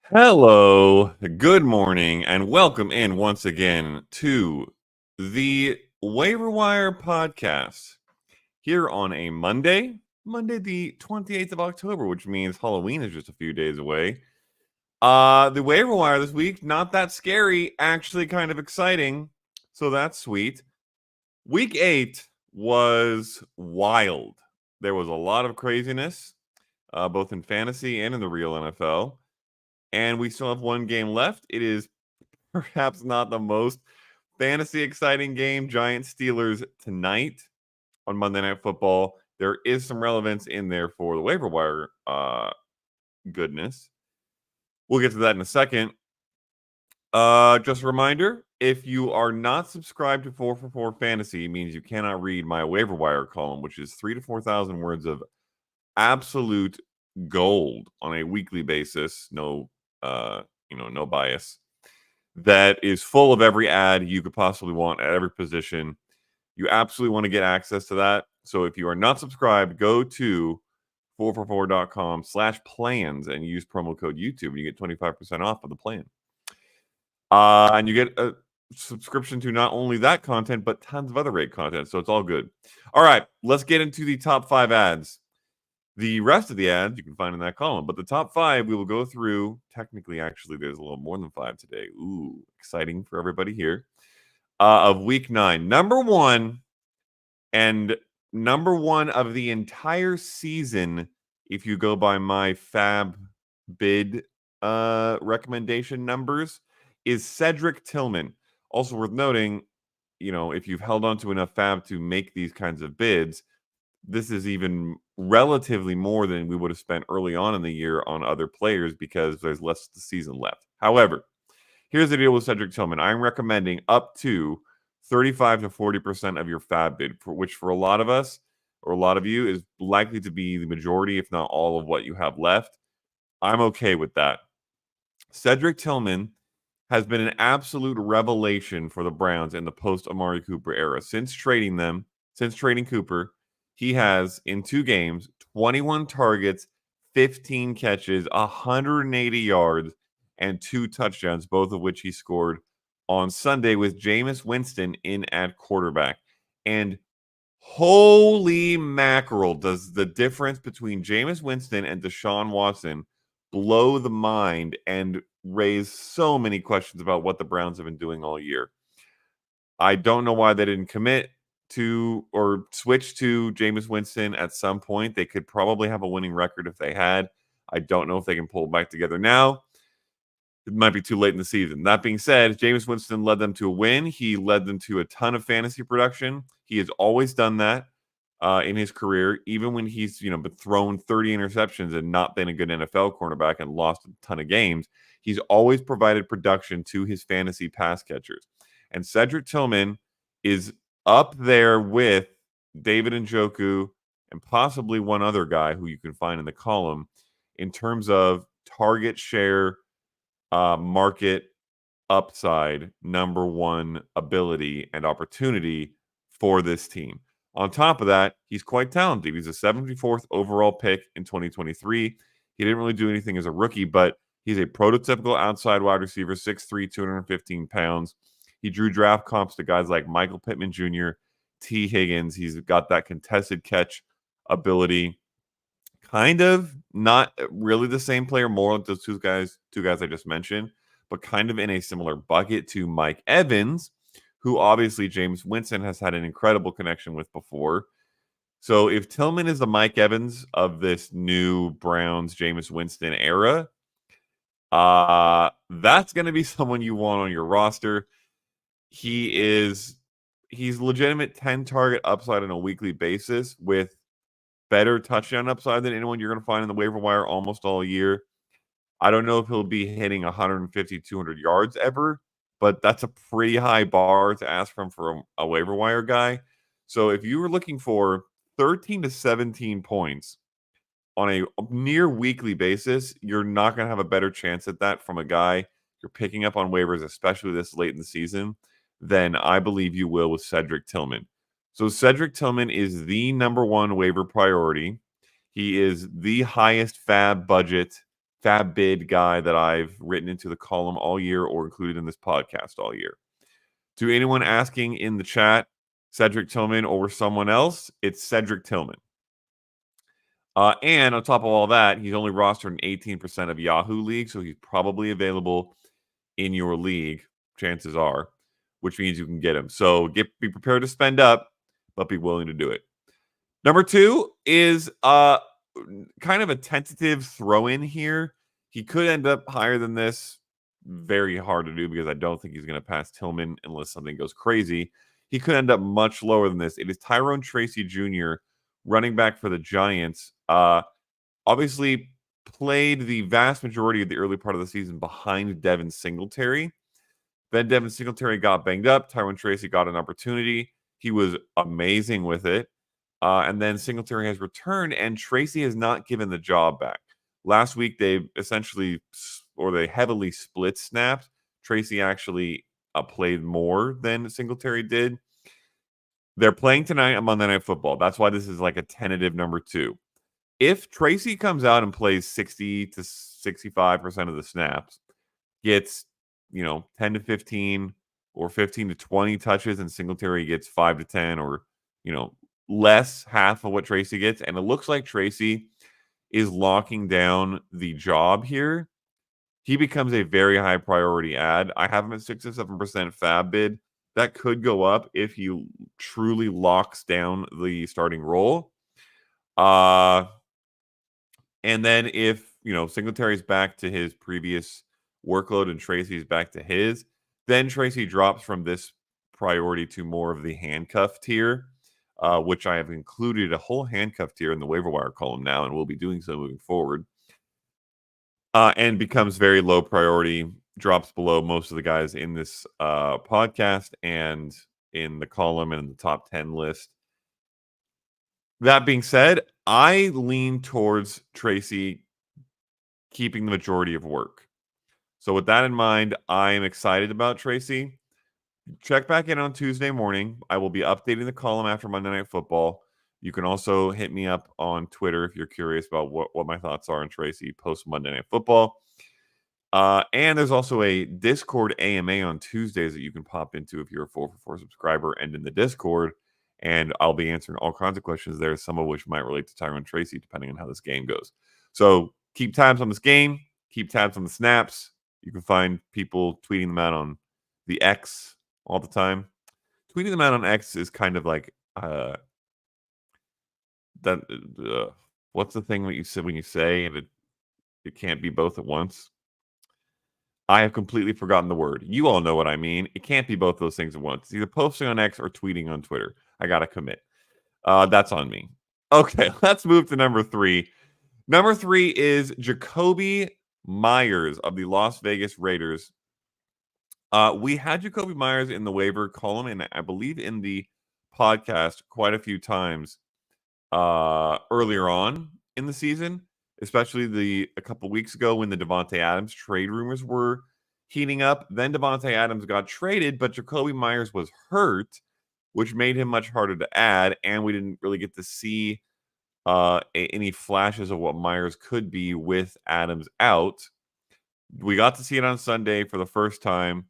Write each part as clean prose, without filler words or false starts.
Hello, good morning, and welcome in once again to the Waiver Wire podcast here on a Monday the 28th of October, which means Halloween is just a few days away. The Waiver Wire this week, not that scary, actually kind of exciting, so that's sweet. Week 8 was wild. There was a lot of craziness, both in fantasy and in the real NFL. And we still have one game left. It is perhaps not the most fantasy exciting game. Giants Steelers tonight on Monday Night Football. There is some relevance in there for the waiver wire goodness. We'll get to that in a second. Just a reminder, if you are not subscribed to 4for4 Fantasy, it means you cannot read my waiver wire column, which is 3,000 to 4,000 words of absolute gold on a weekly basis. No no bias. That is full of every ad you could possibly want at every position. You absolutely want to get access to that. So if you are not subscribed, go to 4for4.com/plans and use promo code YouTube and you get 25% off of the plan. And you get a subscription to not only that content, but tons of other great content. So it's all good. All right, let's get into the top 5 ads. The rest of the ads you can find in that column, but the top 5 we will go through. Technically, actually, there's a little more than 5 today. Ooh, exciting for everybody here. Of week 9. Number 1 of the entire season, if you go by my fab bid recommendation numbers, is Cedric Tillman. Also worth noting, if you've held on to enough fab to make these kinds of bids, this is even relatively more than we would have spent early on in the year on other players because there's less of the season left. However, here's the deal with Cedric Tillman. I'm recommending up to 35 to 40% of your fab bid, which for a lot of us or a lot of you is likely to be the majority, if not all, of what you have left. I'm okay with that. Cedric Tillman has been an absolute revelation for the Browns in the post-Amari Cooper era. Since trading Cooper, he has, in 2 games, 21 targets, 15 catches, 180 yards, and 2 touchdowns, both of which he scored on Sunday with Jameis Winston in at quarterback. And holy mackerel, does the difference between Jameis Winston and Deshaun Watson blow the mind and raise so many questions about what the Browns have been doing all year. I don't know why they didn't commit to or switch to Jameis Winston at some point. They could probably have a winning record if they had. I don't know if they can pull it back together now. It might be too late in the season. That being said, Jameis Winston led them to a win. He led them to a ton of fantasy production. He has always done that in his career, even when he's been thrown 30 interceptions and not been a good NFL cornerback and lost a ton of games. He's always provided production to his fantasy pass catchers. And Cedric Tillman is up there with David Njoku and possibly one other guy who you can find in the column in terms of target share, market upside, number 1 ability and opportunity for this team. On top of that, he's quite talented. He's a 74th overall pick in 2023. He didn't really do anything as a rookie, but he's a prototypical outside wide receiver, 6'3", 215 pounds. He drew draft comps to guys like Michael Pittman Jr., T. Higgins. He's got that contested catch ability. Kind of not really the same player, more like those two guys I just mentioned, but kind of in a similar bucket to Mike Evans, who obviously Jameis Winston has had an incredible connection with before. So if Tillman is the Mike Evans of this new Browns Jameis Winston era, that's going to be someone you want on your roster. He's legitimate 10 target upside on a weekly basis with better touchdown upside than anyone you're going to find in the waiver wire almost all year. I don't know if he'll be hitting 150, 200 yards ever, but that's a pretty high bar to ask from for a waiver wire guy. So if you were looking for 13 to 17 points on a near weekly basis, you're not going to have a better chance at that from a guy you're picking up on waivers, especially this late in the season, than I believe you will with Cedric Tillman. So Cedric Tillman is the number 1 waiver priority. He is the highest fab budget fab bid guy that I've written into the column all year or included in this podcast all year. To anyone asking in the chat, Cedric Tillman or someone else, it's Cedric Tillman. And on top of all that, he's only rostered in 18% of Yahoo leagues, so he's probably available in your league, chances are, which means you can get him. So be prepared to spend up, but be willing to do it. Number 2 is kind of a tentative throw-in here. He could end up higher than this. Very hard to do because I don't think he's going to pass Tillman unless something goes crazy. He could end up much lower than this. It is Tyrone Tracy Jr., running back for the Giants. Obviously played the vast majority of the early part of the season behind Devin Singletary. Then Devin Singletary got banged up. Tyrone Tracy got an opportunity. He was amazing with it. And then Singletary has returned, and Tracy has not given the job back. Last week, they heavily split snaps. Tracy actually played more than Singletary did. They're playing tonight on Monday Night Football. That's why this is like a tentative number 2. If Tracy comes out and plays 60 to 65% of the snaps, gets 10 to 15 or 15 to 20 touches, and Singletary gets 5 to 10 or less, half of what Tracy gets, and it looks like Tracy is locking down the job here, he becomes a very high priority ad. I have him at 6 to 7% fab bid. That could go up if he truly locks down the starting role. And then if Singletary's back to his previous workload and Tracy's back to his, then Tracy drops from this priority to more of the handcuff tier, which I have included a whole handcuff tier in the waiver wire column now, and we'll be doing so moving forward. And becomes very low priority, drops below most of the guys in this podcast and in the column and in the top 10 list. That being said, I lean towards Tracy keeping the majority of work. So with that in mind, I am excited about Tracy. Check back in on Tuesday morning. I will be updating the column after Monday Night Football. You can also hit me up on Twitter if you're curious about what my thoughts are on Tracy post Monday Night Football. And there's also a Discord AMA on Tuesdays that you can pop into if you're a 4for4 subscriber and in the Discord. And I'll be answering all kinds of questions there, some of which might relate to Tyrone Tracy, depending on how this game goes. So keep tabs on this game. Keep tabs on the snaps. You can find people tweeting them out on the X all the time. Tweeting them out on X is kind of like what's the thing that you said when you say and it can't be both at once? I have completely forgotten the word. You all know what I mean. It can't be both those things at once. It's either posting on X or tweeting on Twitter. I gotta commit. That's on me. Okay, let's move to number 3. Number 3 is Jacoby Myers of the Las Vegas Raiders. We had Jacoby Myers in the waiver column, and I believe in the podcast quite a few times earlier on in the season, especially a couple weeks ago when the Davante Adams trade rumors were heating up. Then Davante Adams got traded, but Jacoby Myers was hurt, which made him much harder to add, and we didn't really get to see any flashes of what Myers could be with Adams out. We got to see it on Sunday for the first time,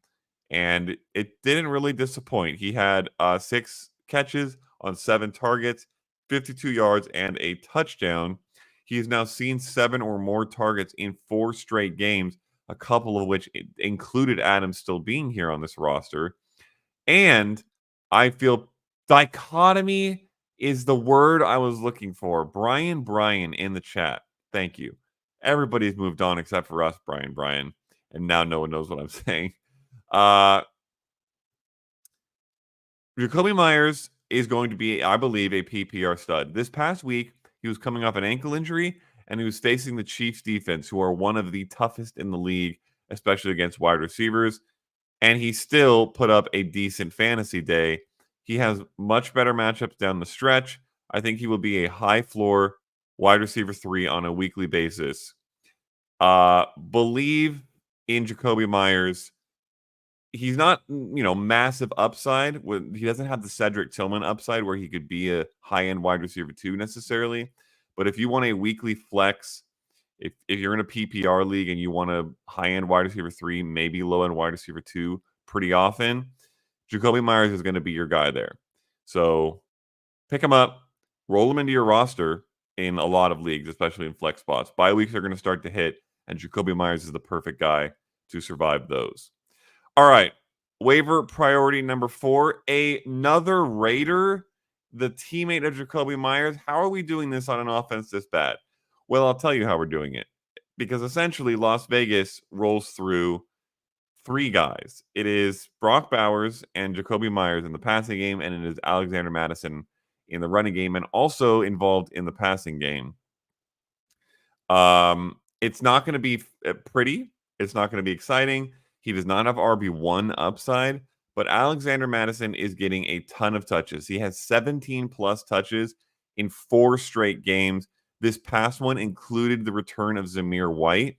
and it didn't really disappoint. He had 6 catches on 7 targets, 52 yards, and a touchdown. He has now seen 7 or more targets in 4 straight games, a couple of which included Adams still being here on this roster. And I feel dichotomy is the word I was looking for. Brian in the chat. Thank you. Everybody's moved on except for us, Brian. And now no one knows what I'm saying. Jacoby Myers is going to be, I believe, a PPR stud. This past week, he was coming off an ankle injury, and he was facing the Chiefs defense, who are one of the toughest in the league, especially against wide receivers. And he still put up a decent fantasy day. He has much better matchups down the stretch. I think he will be a high floor wide receiver 3 on a weekly basis. Believe in Jacoby Myers. He's not, massive upside. He doesn't have the Cedric Tillman upside where he could be a high-end wide receiver 2 necessarily. But if you want a weekly flex, If you're in a PPR league and you want a high-end wide receiver 3, maybe low-end wide receiver 2 pretty often, Jacoby Myers is going to be your guy there. So pick him up, roll him into your roster in a lot of leagues, especially in flex spots. Bye weeks are going to start to hit, and Jacoby Myers is the perfect guy to survive those. All right. Waiver priority number 4, another Raider, the teammate of Jacoby Myers. How are we doing this on an offense this bad? Well, I'll tell you how we're doing it. Because essentially, Las Vegas rolls through 3 guys. It is Brock Bowers and Jacoby Myers in the passing game, and it is Alexander Mattison in the running game, and also involved in the passing game. It's not going to be pretty. It's not going to be exciting. He does not have RB1 upside, but Alexander Mattison is getting a ton of touches. He has 17 plus touches in 4 straight games. This past one included the return of Zamir White,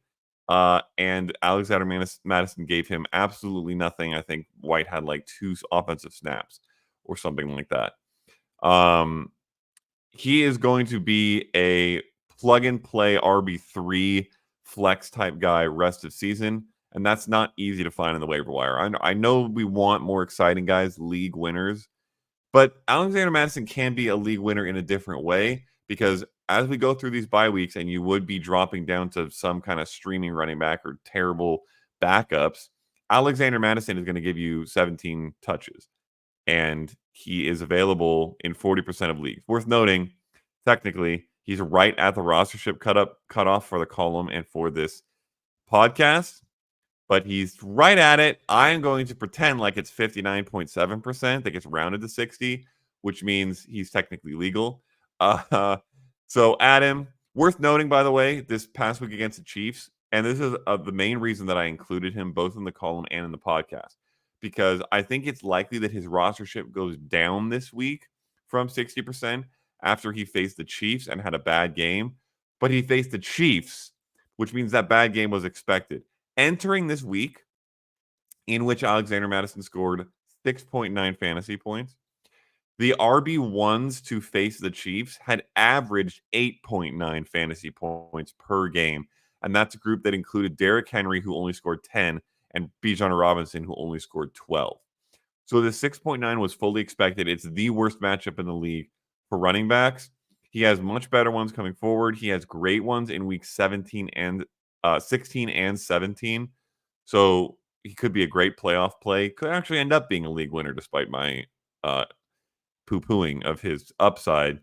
and Alexander Mattison gave him absolutely nothing. I think White had like 2 offensive snaps or something like that. He is going to be a plug and play RB3 flex type guy rest of season, and that's not easy to find in the waiver wire. I know we want more exciting guys, league winners, but Alexander Mattison can be a league winner in a different way, because as we go through these bye weeks and you would be dropping down to some kind of streaming running back or terrible backups, Alexander Mattison is going to give you 17 touches, and he is available in 40% of leagues. Worth noting, technically, he's right at the rostership cutoff for the column and for this podcast, but he's right at it. I'm going to pretend like it's 59.7% that gets rounded to 60, which means he's technically legal. So Adam, worth noting, by the way, this past week against the Chiefs, and this is the main reason that I included him both in the column and in the podcast, because I think it's likely that his rostership goes down this week from 60% after he faced the Chiefs and had a bad game. But he faced the Chiefs, which means that bad game was expected. Entering this week, in which Alexander Mattison scored 6.9 fantasy points, the RB1s to face the Chiefs had averaged 8.9 fantasy points per game. And that's a group that included Derrick Henry, who only scored 10, and Bijan Robinson, who only scored 12. So the 6.9 was fully expected. It's the worst matchup in the league for running backs. He has much better ones coming forward. He has great ones in week 16 and 17. So he could be a great playoff play. Could actually end up being a league winner despite my poo-pooing of his upside.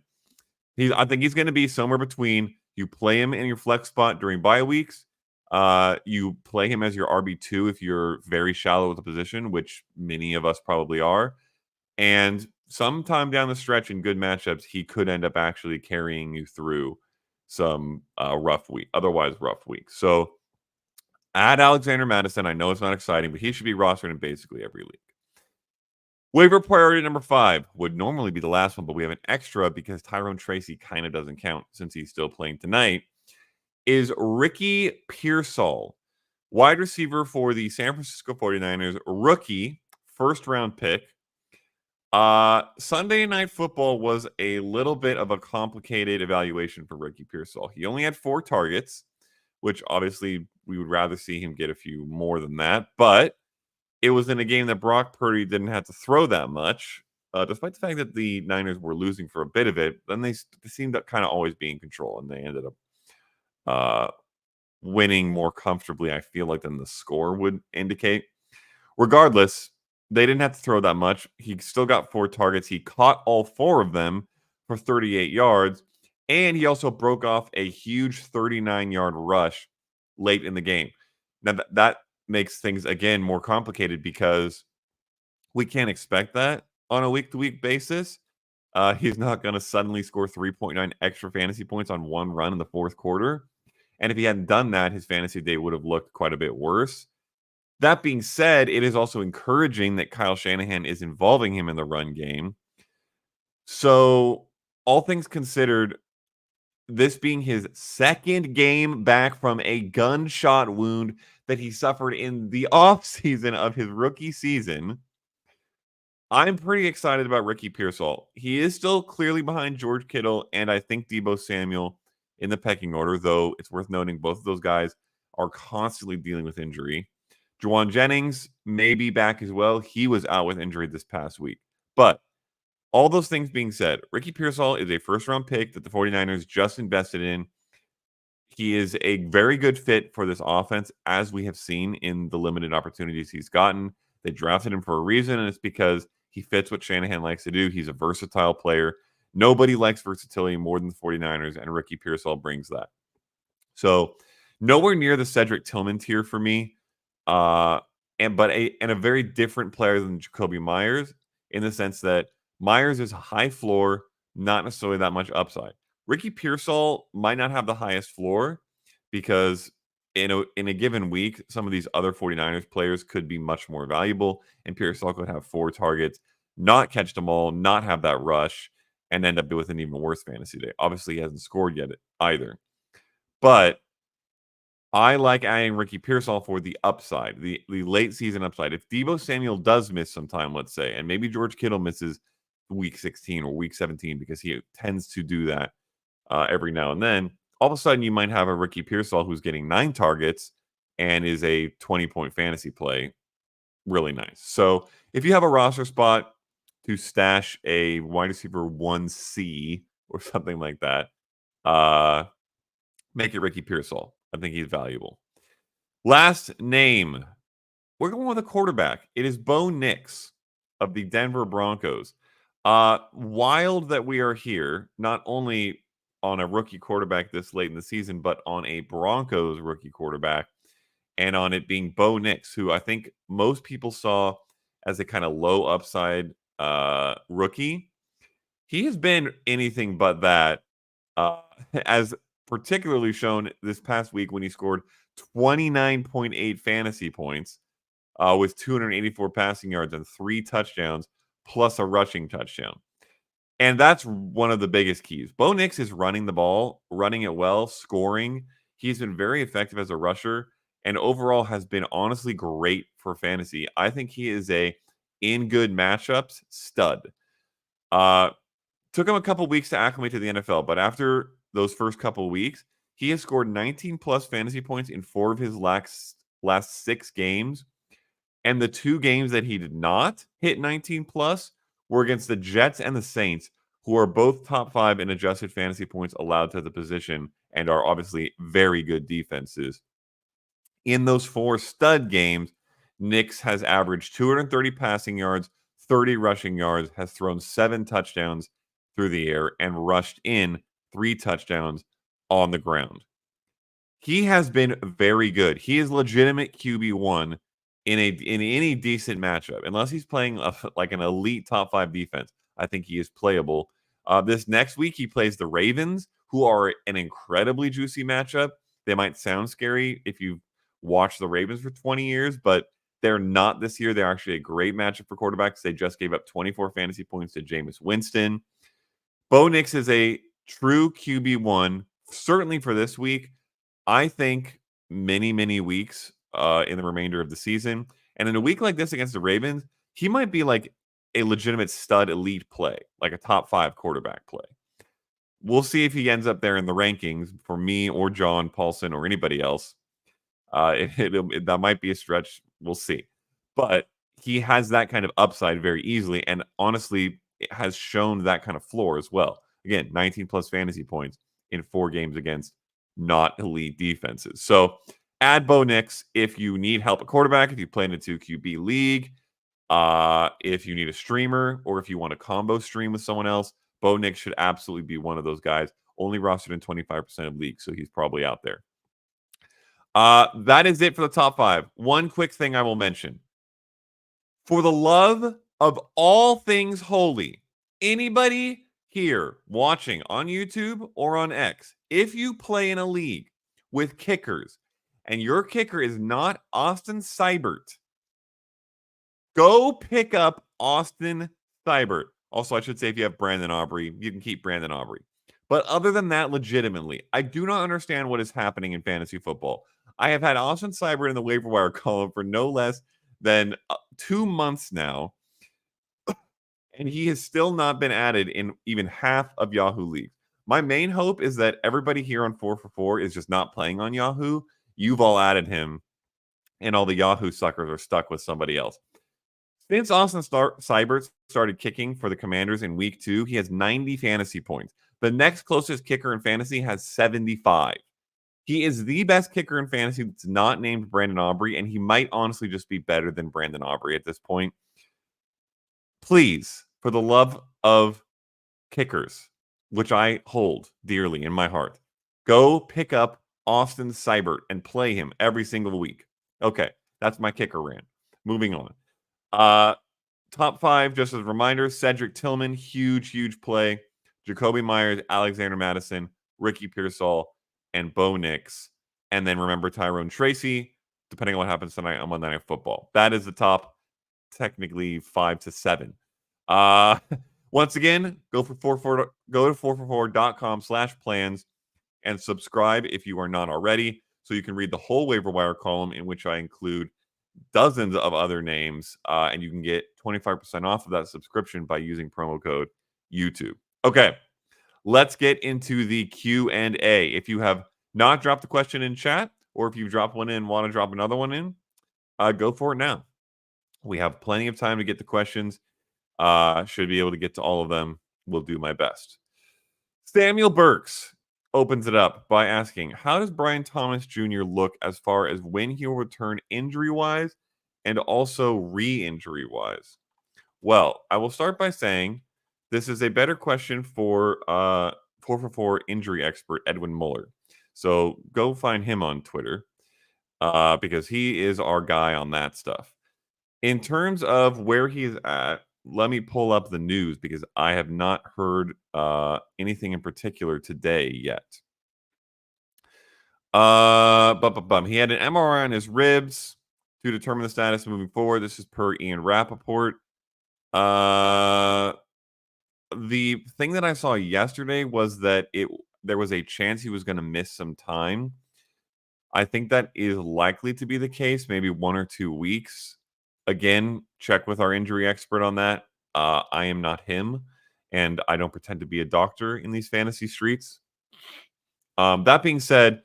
I think he's going to be somewhere between you play him in your flex spot during bye weeks. You play him as your RB2 if you're very shallow with the position, which many of us probably are. And sometime down the stretch in good matchups, he could end up actually carrying you through some otherwise rough weeks. So add Alexander Mattison. I know it's not exciting, but he should be rostered in basically every league. Waiver priority number 5 would normally be the last one, but we have an extra because Tyrone Tracy kind of doesn't count since he's still playing tonight, is Ricky Pearsall, wide receiver for the San Francisco 49ers, rookie, first-round pick. Sunday Night Football was a little bit of a complicated evaluation for Ricky Pearsall. He only had 4 targets, which obviously we would rather see him get a few more than that, but it was in a game that Brock Purdy didn't have to throw that much, despite the fact that the Niners were losing for a bit of it. Then they seemed to kind of always be in control, and they ended up winning more comfortably, I feel like, than the score would indicate. Regardless, they didn't have to throw that much. He still got 4 targets. He caught all 4 of them for 38 yards, and he also broke off a huge 39-yard rush late in the game. Now, that makes things, again, more complicated because we can't expect that on a week-to-week basis. He's not going to suddenly score 3.9 extra fantasy points on one run in the fourth quarter. And if he hadn't done that, his fantasy day would have looked quite a bit worse. That being said, it is also encouraging that Kyle Shanahan is involving him in the run game. So, all things considered, this being his second game back from a gunshot wound that he suffered in the offseason of his rookie season, I'm pretty excited about Ricky Pearsall. He is still clearly behind George Kittle, and I think Deebo Samuel in the pecking order, though it's worth noting both of those guys are constantly dealing with injury. Juwan Jennings may be back as well. He was out with injury this past week. But all those things being said, Ricky Pearsall is a first-round pick that the 49ers just invested in. He is a very good fit for this offense, as we have seen in the limited opportunities he's gotten. They drafted him for a reason, and it's because he fits what Shanahan likes to do. He's a versatile player. Nobody likes versatility more than the 49ers, and Ricky Pearsall brings that. So, nowhere near the Cedric Tillman tier for me, and a very different player than Jacoby Myers in the sense that Myers is a high floor, not necessarily that much upside. Ricky Pearsall might not have the highest floor because in a given week, some of these other 49ers players could be much more valuable, and Pearsall could have 4 targets, not catch them all, not have that rush, and end up with an even worse fantasy day. Obviously, he hasn't scored yet either. But I like adding Ricky Pearsall for the upside, the late season upside. If Deebo Samuel does miss some time, let's say, and maybe George Kittle misses week 16 or week 17 because he tends to do that every now and then, all of a sudden you might have a Ricky Pearsall who's getting 9 targets and is a 20-point fantasy play. Really nice. So if you have a roster spot to stash a wide receiver 1C or something like that, make it Ricky Pearsall. I think he's valuable. Last name. We're going with a quarterback. It is Bo Nix of the Denver Broncos. Wild that we are here, not only on a rookie quarterback this late in the season, but on a Broncos rookie quarterback, and on it being Bo Nix, who I think most people saw as a kind of low upside rookie. He has been anything but that, as particularly shown this past week when he scored 29.8 fantasy points with 284 passing yards and 3 touchdowns, plus a rushing touchdown. And that's one of the biggest keys. Bo Nix is running the ball, running it well, scoring. He's been very effective as a rusher and overall has been honestly great for fantasy. I think he is a in good matchups stud. Took him a couple weeks to acclimate to the NFL, but after those first couple weeks, he has scored 19 plus fantasy points in 4 of his last 6 games. And the 2 games that he did not hit 19 plus were against the Jets and the Saints, who are both top 5 in adjusted fantasy points allowed to the position and are obviously very good defenses. In those 4 stud games, Nix has averaged 230 passing yards, 30 rushing yards, has thrown 7 touchdowns through the air, and rushed in 3 touchdowns on the ground. He has been very good. He is legitimate QB1 in any decent matchup, unless he's playing like an elite top 5 defense. I think he is playable. This next week, he plays the Ravens, who are an incredibly juicy matchup. They might sound scary if you've watched the Ravens for 20 years, but they're not this year. They're actually a great matchup for quarterbacks. They just gave up 24 fantasy points to Jameis Winston. Bo Nix is a true QB1, certainly for this week. I think many weeks in the remainder of the season. And in a week like this against the Ravens, he might be like a legitimate stud elite play, like a top 5 quarterback play. We'll see if he ends up there in the rankings for me or John Paulson or anybody else. That might be a stretch. We'll see. But he has that kind of upside very easily. And honestly, it has shown that kind of floor as well. Again, 19 plus fantasy points in 4 games against not elite defenses. So add Bo Nix if you need help at quarterback, if you play in a 2 QB league, if you need a streamer, or if you want a combo stream with someone else. Bo Nix should absolutely be one of those guys. Only rostered in 25% of leagues, so he's probably out there. That is it for the top 5. One quick thing I will mention. For the love of all things holy, anybody here watching on YouTube or on X, if you play in a league with kickers and your kicker is not Austin Seibert, go pick up Austin Seibert. Also, I should say if you have Brandon Aubrey, you can keep Brandon Aubrey. But other than that, legitimately, I do not understand what is happening in fantasy football. I have had Austin Seibert in the waiver wire column for no less than 2 months now, and he has still not been added in even half of Yahoo leagues. My main hope is that everybody here on 4 for 4 is just not playing on Yahoo. You've all added him, and all the Yahoo suckers are stuck with somebody else. Since Seibert started kicking for the Commanders in week 2, he has 90 fantasy points. The next closest kicker in fantasy has 75. He is the best kicker in fantasy that's not named Brandon Aubrey, and he might honestly just be better than Brandon Aubrey at this point. Please, for the love of kickers, which I hold dearly in my heart, go pick up Austin Seibert and play him every single week. Okay, that's my kicker rant. Moving on. Top 5, just as a reminder, Cedric Tillman, huge play. Jacoby Myers, Alexander Madison, Ricky Pearsall, and Bo Nix. And then remember Tyrone Tracy, depending on what happens tonight on Monday Night Football. That is the top, technically 5 to 7. Once again, go to 4for4.com/plans and subscribe if you are not already, so you can read the whole waiver wire column in which I include dozens of other names, and you can get 25% off of that subscription by using promo code YouTube. Okay, let's get into the Q&A. If you have not dropped the question in chat, or if you've dropped one in and want to drop another one in, go for it now. We have plenty of time to get the questions. Should be able to get to all of them. Will do my best. Samuel Burks opens it up by asking, how does Brian Thomas Jr. look as far as when he will return injury-wise and also re-injury-wise? Well, I will start by saying this is a better question for 4 for 4 injury expert Edwin Muller. So go find him on Twitter because he is our guy on that stuff. In terms of where he's at, let me pull up the news because I have not heard anything in particular today yet. He had an MRI on his ribs to determine the status moving forward. This is per Ian Rappaport. The thing that I saw yesterday was that there was a chance he was going to miss some time. I think that is likely to be the case, maybe 1 or 2 weeks. Again, check with our injury expert on that. I am not him, and I don't pretend to be a doctor in these fantasy streets. That being said,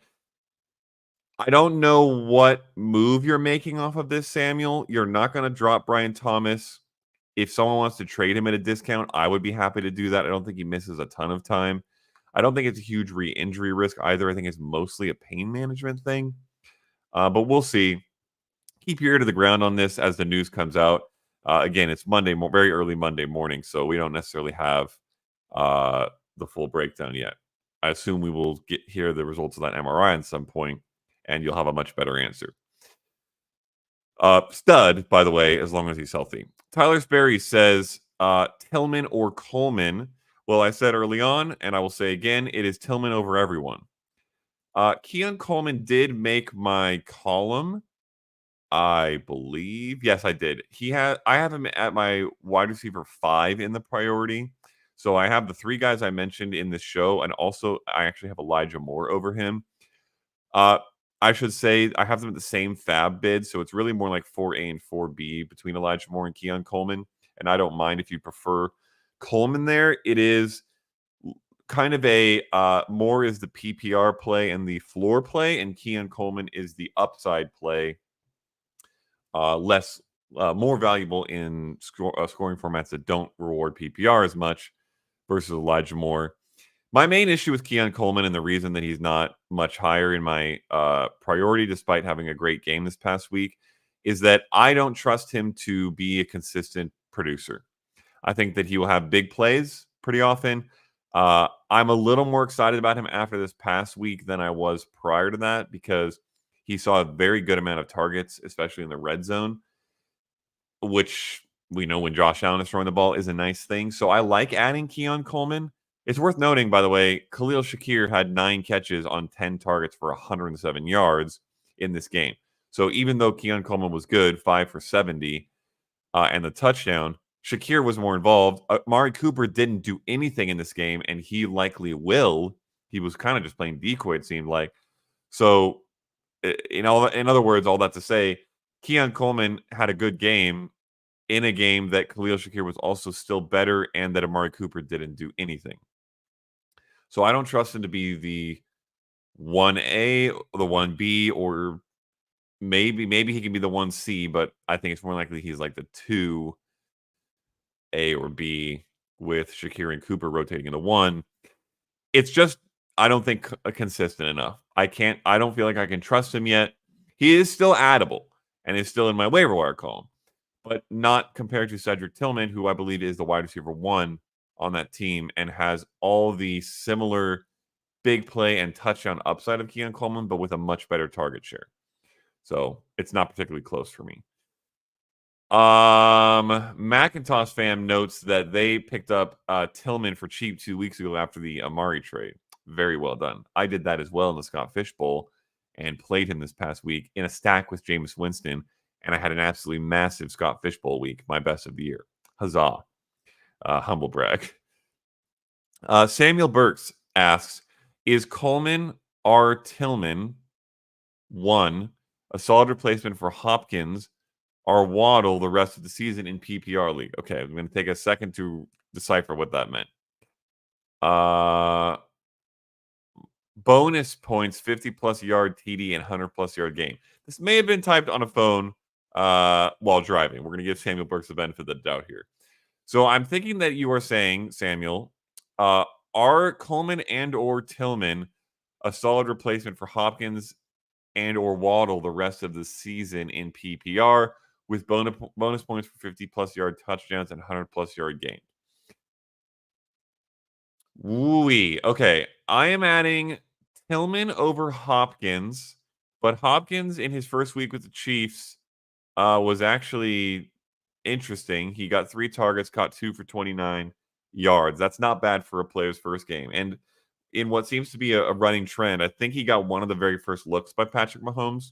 I don't know what move you're making off of this, Samuel. You're not going to drop Brian Thomas. If someone wants to trade him at a discount, I would be happy to do that. I don't think he misses a ton of time. I don't think it's a huge re-injury risk either. I think it's mostly a pain management thing. But we'll see. Keep your ear to the ground on this as the news comes out. Again, it's Monday, very early Monday morning, so we don't necessarily have the full breakdown yet. I assume we will hear the results of that MRI at some point, and you'll have a much better answer. Stud, by the way, as long as he's healthy. Tyler Sperry says Tillman or Coleman. Well, I said early on, and I will say again, it is Tillman over everyone. Keon Coleman did make my column, I believe. Yes, I did. I have him at my wide receiver 5 in the priority. So I have the 3 guys I mentioned in this show, and also I actually have Elijah Moore over him. I should say I have them at the same fab bid, so it's really more like 4A and 4B between Elijah Moore and Keon Coleman. And I don't mind if you prefer Coleman there. It is kind of a Moore is the PPR play and the floor play, and Keon Coleman is the upside play. More valuable in scoring formats that don't reward PPR as much versus Elijah Moore. My main issue with Keon Coleman, and the reason that he's not much higher in my priority despite having a great game this past week, is that I don't trust him to be a consistent producer. I think that he will have big plays pretty often. I'm a little more excited about him after this past week than I was prior to that because he saw a very good amount of targets, especially in the red zone, which we know when Josh Allen is throwing the ball is a nice thing. So I like adding Keon Coleman. It's worth noting, by the way, Khalil Shakir had 9 catches on 10 targets for 107 yards in this game. So even though Keon Coleman was good, 5 for 70, and the touchdown, Shakir was more involved. Amari Cooper didn't do anything in this game, and he likely will. He was kind of just playing decoy, it seemed like. So, in other words, all that to say, Keon Coleman had a good game in a game that Khalil Shakir was also still better and that Amari Cooper didn't do anything. So I don't trust him to be the 1A, the 1B, or maybe he can be the 1C, but I think it's more likely he's like the 2A or B with Shakir and Cooper rotating into 1. It's just I don't think consistent enough. I don't feel like I can trust him yet. He is still addable and is still in my waiver wire column, but not compared to Cedric Tillman, who I believe is the wide receiver 1 on that team and has all the similar big play and touchdown upside of Keon Coleman, but with a much better target share. So it's not particularly close for me. Macintosh fam notes that they picked up Tillman for cheap 2 weeks ago after the Amari trade. Very well done. I did that as well in the Scott Fish Bowl and played him this past week in a stack with Jameis Winston, and I had an absolutely massive Scott Fish Bowl week, my best of the year. Huzzah. Humble brag. Samuel Burks asks, is Coleman R. Tillman 1 a solid replacement for Hopkins or Waddle the rest of the season in PPR league? Okay, I'm going to take a second to decipher what that meant. Bonus points, 50-plus yard TD and 100-plus yard game. This may have been typed on a phone while driving. We're going to give Samuel Burks the benefit of the doubt here. So I'm thinking that you are saying, Samuel, are Coleman and or Tillman a solid replacement for Hopkins and or Waddle the rest of the season in PPR with bonus points for 50-plus yard touchdowns and 100-plus yard games? Woo-wee. Okay, I am adding Tillman over Hopkins, but Hopkins in his first week with the Chiefs was actually interesting. He got 3 targets, caught 2 for 29 yards. That's not bad for a player's first game. And in what seems to be a running trend, I think he got one of the very first looks by Patrick Mahomes.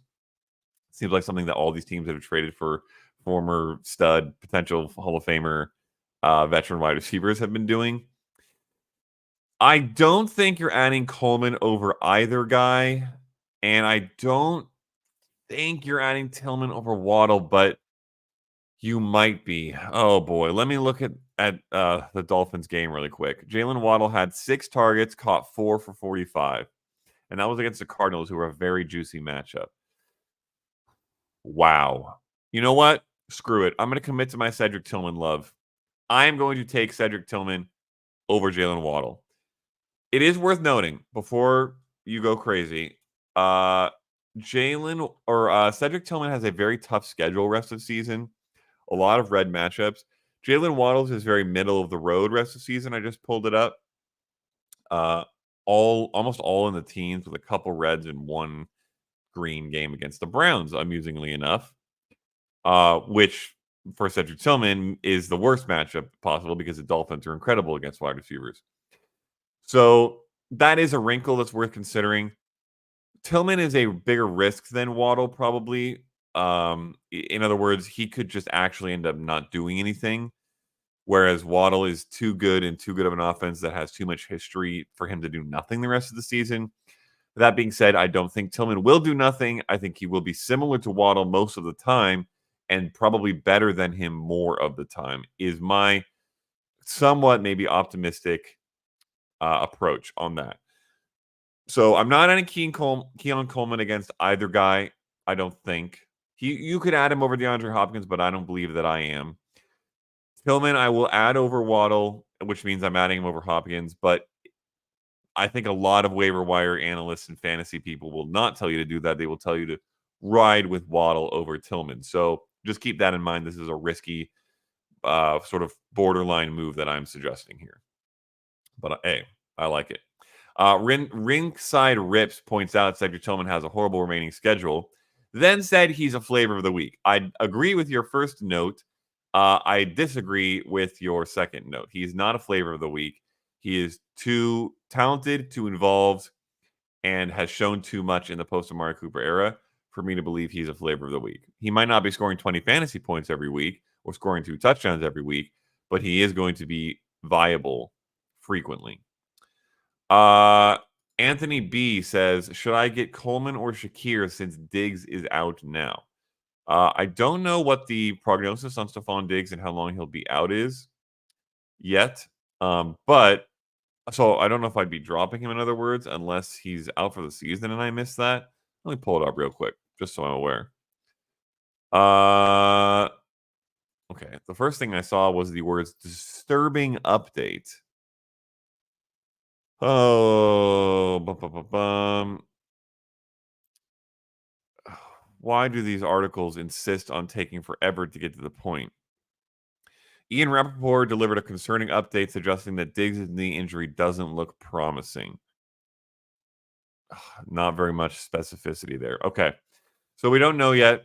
Seems like something that all these teams that have traded for former stud, potential Hall of Famer, veteran wide receivers have been doing. I don't think you're adding Coleman over either guy, and I don't think you're adding Tillman over Waddle, but you might be. Oh boy, let me look at the Dolphins game really quick. Jalen Waddle had 6 targets, caught 4 for 45, and that was against the Cardinals, who are a very juicy matchup. Wow. You know what? Screw it. I'm going to commit to my Cedric Tillman love. I am going to take Cedric Tillman over Jalen Waddle. It is worth noting before you go crazy. Cedric Tillman has a very tough schedule rest of the season. A lot of red matchups. Jalen Waddles is very middle of the road rest of the season. I just pulled it up. Almost all in the teens with a couple reds and 1 green game against the Browns, amusingly enough. Which for Cedric Tillman is the worst matchup possible because the Dolphins are incredible against wide receivers. So that is a wrinkle that's worth considering. Tillman is a bigger risk than Waddle, probably. In other words, he could just actually end up not doing anything, whereas Waddle is too good and too good of an offense that has too much history for him to do nothing the rest of the season. That being said, I don't think Tillman will do nothing. I think he will be similar to Waddle most of the time and probably better than him more of the time, is my somewhat maybe optimistic approach on that. So I'm not adding Keon Coleman against either guy. I don't think you could add him over DeAndre Hopkins, but I don't believe that I am. Tillman, I will add over Waddle, which means I'm adding him over Hopkins. But I think a lot of waiver wire analysts and fantasy people will not tell you to do that. They will tell you to ride with Waddle over Tillman. So just keep that in mind. This is a risky sort of borderline move that I'm suggesting here. But hey, I like it. Ringside Rips points out Cedric Tillman has a horrible remaining schedule, then said he's a flavor of the week. I agree with your first note. I disagree with your second note. He's not a flavor of the week. He is too talented, too involved, and has shown too much in the post-Amari Cooper era for me to believe he's a flavor of the week. He might not be scoring 20 fantasy points every week or scoring 2 touchdowns every week, but he is going to be viable frequently. Anthony B says, should I get Coleman or Shakir since Diggs is out now? I don't know what the prognosis on Stephon Diggs and how long he'll be out is yet. But So I don't know if I'd be dropping him, in other words, unless he's out for the season and I missed that. Let me pull it up real quick, just so I'm aware. Uh, okay. The first thing I saw was the words "disturbing update." Oh, bum, bum, bum, bum. Why do these articles insist on taking forever to get to the point? Ian Rappaport delivered a concerning update suggesting that Diggs' knee injury doesn't look promising. Not very much specificity there. Okay. So we don't know yet.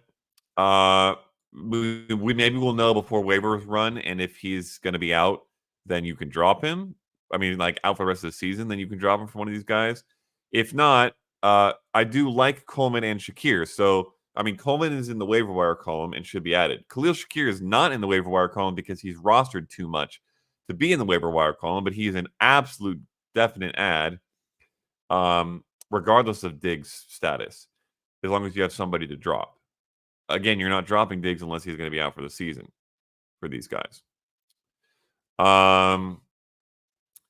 Uh, we maybe we'll know before waivers run, and if he's going to be out, then you can drop him. I mean, like out for the rest of the season, then you can drop him for one of these guys. If not, I do like Coleman and Shakir. So I mean, Coleman is in the waiver wire column and should be added. Khalil Shakir is not in the waiver wire column because he's rostered too much to be in the waiver wire column, but he is an absolute definite add, regardless of Diggs' status, as long as you have somebody to drop. Again, you're not dropping Diggs unless he's going to be out for the season for these guys.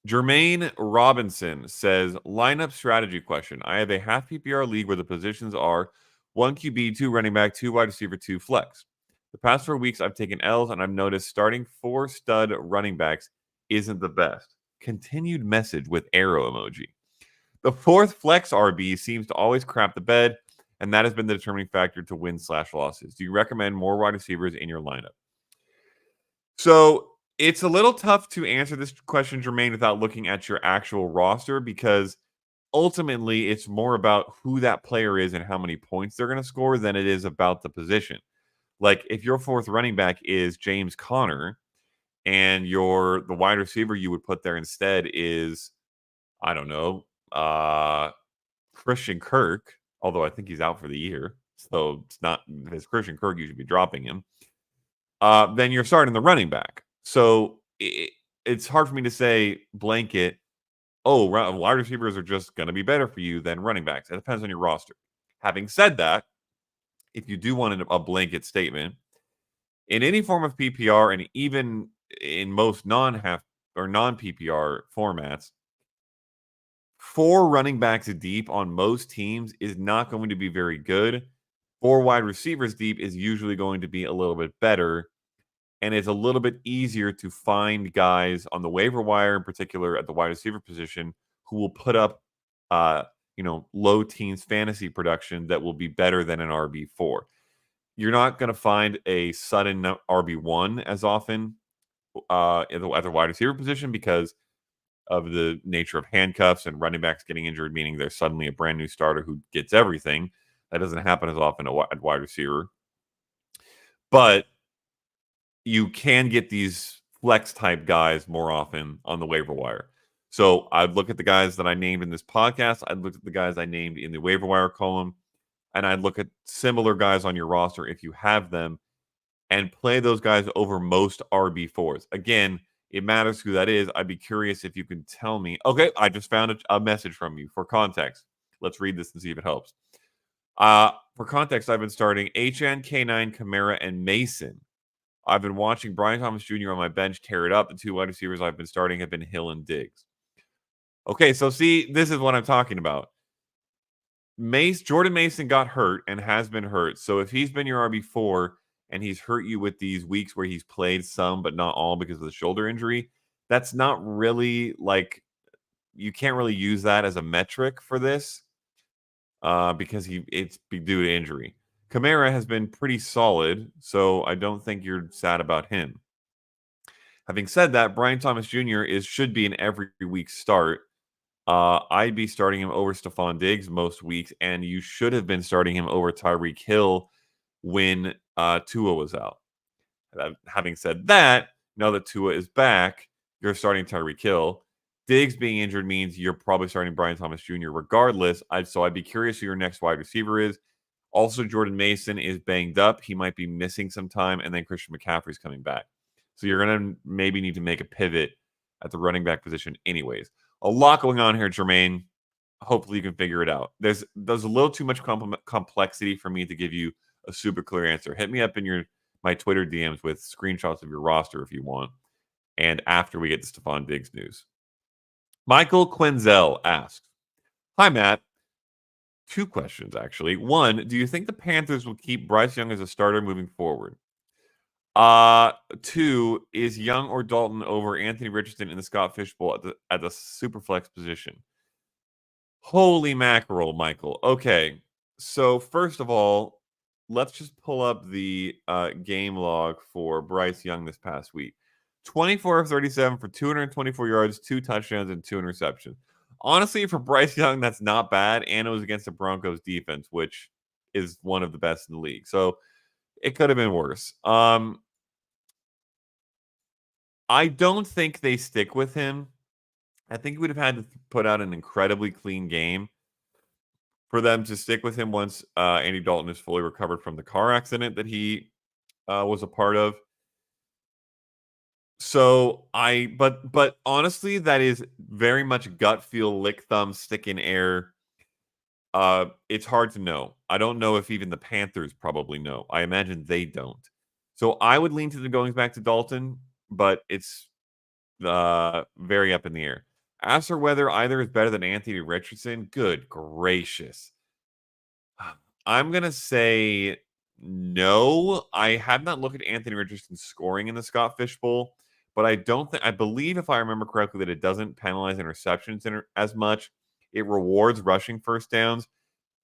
Jermaine Robinson says, lineup strategy question. I have a half PPR league where the positions are 1 QB, 2 running back, 2 wide receiver, 2 flex. The past 4 weeks, I've taken L's and I've noticed starting 4 stud running backs isn't the best. Continued message with arrow emoji. The 4th flex RB seems to always crap the bed, and that has been the determining factor to win/losses. Do you recommend more wide receivers in your lineup? So it's a little tough to answer this question, Jermaine, without looking at your actual roster because ultimately it's more about who that player is and how many points they're going to score than it is about the position. Like if your 4th running back is James Conner and the wide receiver you would put there instead is, I don't know, Christian Kirk, although I think he's out for the year. So it's not, if it's Christian Kirk, you should be dropping him. Then you're starting the running back. So it's hard for me to say blanket, oh, wide receivers are just going to be better for you than running backs. It depends on your roster. Having said that, if you do want a blanket statement, in any form of PPR and even in most non-half or non-PPR formats, 4 running backs deep on most teams is not going to be very good. 4 wide receivers deep is usually going to be a little bit better. And it's a little bit easier to find guys on the waiver wire, in particular at the wide receiver position, who will put up, low teens fantasy production that will be better than an RB4. You're not going to find a sudden RB1 as often at the wide receiver position because of the nature of handcuffs and running backs getting injured, meaning there's suddenly a brand new starter who gets everything. That doesn't happen as often at wide receiver. But you can get these flex type guys more often on the waiver wire. So I'd look at the guys that I named in this podcast. I'd look at the guys I named in the waiver wire column, and I'd look at similar guys on your roster if you have them and play those guys over most RB4s. Again, it matters who that is. I'd be curious if you can tell me. Okay, I just found a message from you for context. Let's read this and see if it helps. For context, I've been starting HN, K9, Kamara, and Mason. I've been watching Brian Thomas Jr. on my bench tear it up. The 2 wide receivers I've been starting have been Hill and Diggs. Okay, so see, this is what I'm talking about. Jordan Mason got hurt and has been hurt. So if he's been your RB4 and he's hurt you with these weeks where he's played some but not all because of the shoulder injury, that's not really like you can't really use that as a metric for this because it's due to injury. Kamara has been pretty solid, so I don't think you're sad about him. Having said that, Brian Thomas Jr. should be an every week start. I'd be starting him over Stephon Diggs most weeks, and you should have been starting him over Tyreek Hill when Tua was out. Having said that, now that Tua is back, you're starting Tyreek Hill. Diggs being injured means you're probably starting Brian Thomas Jr. regardless. So I'd be curious who your next wide receiver is. Also, Jordan Mason is banged up. He might be missing some time, and then Christian McCaffrey's coming back. So you're going to maybe need to make a pivot at the running back position anyways. A lot going on here, Jermaine. Hopefully you can figure it out. There's a little too much complexity for me to give you a super clear answer. Hit me up in my Twitter DMs with screenshots of your roster if you want, and after we get to Stephon Diggs news. Michael Quenzel asks, "Hi Matt, two questions actually. One, do you think the Panthers will keep Bryce Young as a starter moving forward? Two, is Young or Dalton over Anthony Richardson in the Scott Fishbowl at the superflex position?" Holy mackerel, Michael. Okay. So first of all, let's just pull up the game log for Bryce Young this past week. 24 of 37 for 224 yards, 2 touchdowns, and 2 interceptions. Honestly, for Bryce Young, that's not bad. And it was against the Broncos defense, which is one of the best in the league. So it could have been worse. I don't think they stick with him. I think he would have had to put out an incredibly clean game for them to stick with him once Andy Dalton is fully recovered from the car accident that he was a part of. So but honestly, that is very much gut feel, lick thumb, stick in air. It's hard to know. I don't know if even the Panthers probably know. I imagine they don't. So I would lean to the going back to Dalton, but it's very up in the air. As for whether either is better than Anthony Richardson, good gracious. I'm gonna say no. I have not looked at Anthony Richardson's scoring in the Scott Fish Bowl, but I don't think I believe, if I remember correctly, that it doesn't penalize interceptions as much. It rewards rushing first downs,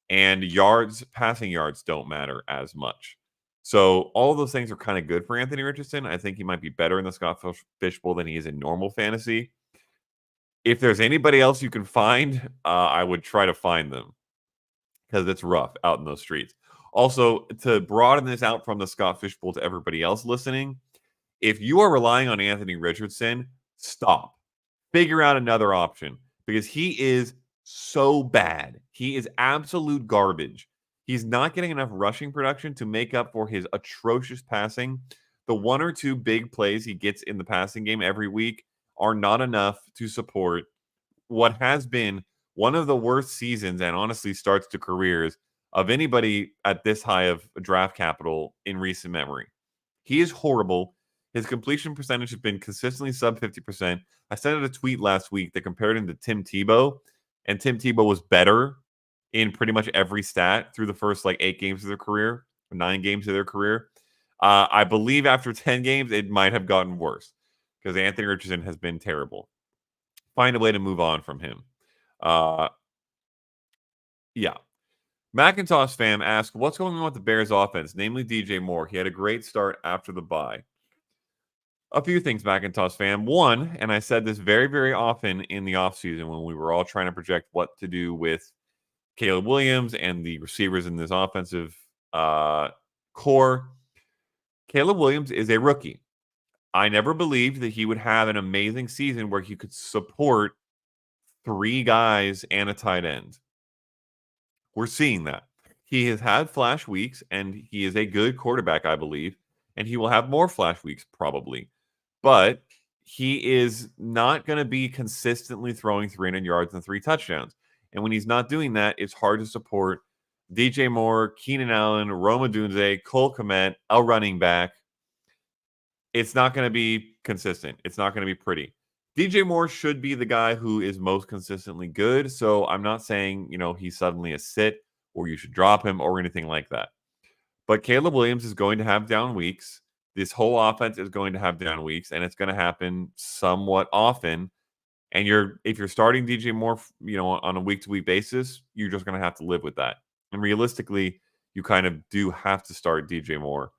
and passing yards don't matter as much. So all of those things are kind of good for Anthony Richardson. I think he might be better in the Scott Fish Bowl than he is in normal fantasy. If there's anybody else you can find, I would try to find them, because it's rough out in those streets. Also, to broaden this out from the Scott Fish Bowl to everybody else listening, if you are relying on Anthony Richardson, stop. Figure out another option, because he is so bad. He is absolute garbage. He's not getting enough rushing production to make up for his atrocious passing. The one or two big plays he gets in the passing game every week are not enough to support what has been one of the worst seasons, and honestly starts to careers, of anybody at this high of draft capital in recent memory. He is horrible. His completion percentage has been consistently sub 50%. I sent out a tweet last week that compared him to Tim Tebow, and Tim Tebow was better in pretty much every stat through the first like 8 games of their career, 9 games of their career. I believe after 10 games, it might have gotten worse, because Anthony Richardson has been terrible. Find a way to move on from him. Uh, yeah. Macintosh fam asks, what's going on with the Bears offense, namely DJ Moore? He had a great start after the bye. A few things, Macintosh fam. One, and I said this very, very often in the offseason when we were all trying to project what to do with Caleb Williams and the receivers in this offensive core. Caleb Williams is a rookie. I never believed that he would have an amazing season where he could support 3 guys and a tight end. We're seeing that. He has had flash weeks, and he is a good quarterback, I believe, and he will have more flash weeks probably. But he is not going to be consistently throwing 300 yards and 3 touchdowns. And when he's not doing that, it's hard to support DJ Moore, Keenan Allen, Roma Dunze, Cole Kmet, a running back. It's not going to be consistent. It's not going to be pretty. DJ Moore should be the guy who is most consistently good. So I'm not saying, he's suddenly a sit or you should drop him or anything like that. But Caleb Williams is going to have down weeks. This whole offense is going to have down weeks, and it's going to happen somewhat often. And if you're starting DJ Moore, on a week-to-week basis, you're just going to have to live with that. And realistically, you kind of do have to start DJ Moore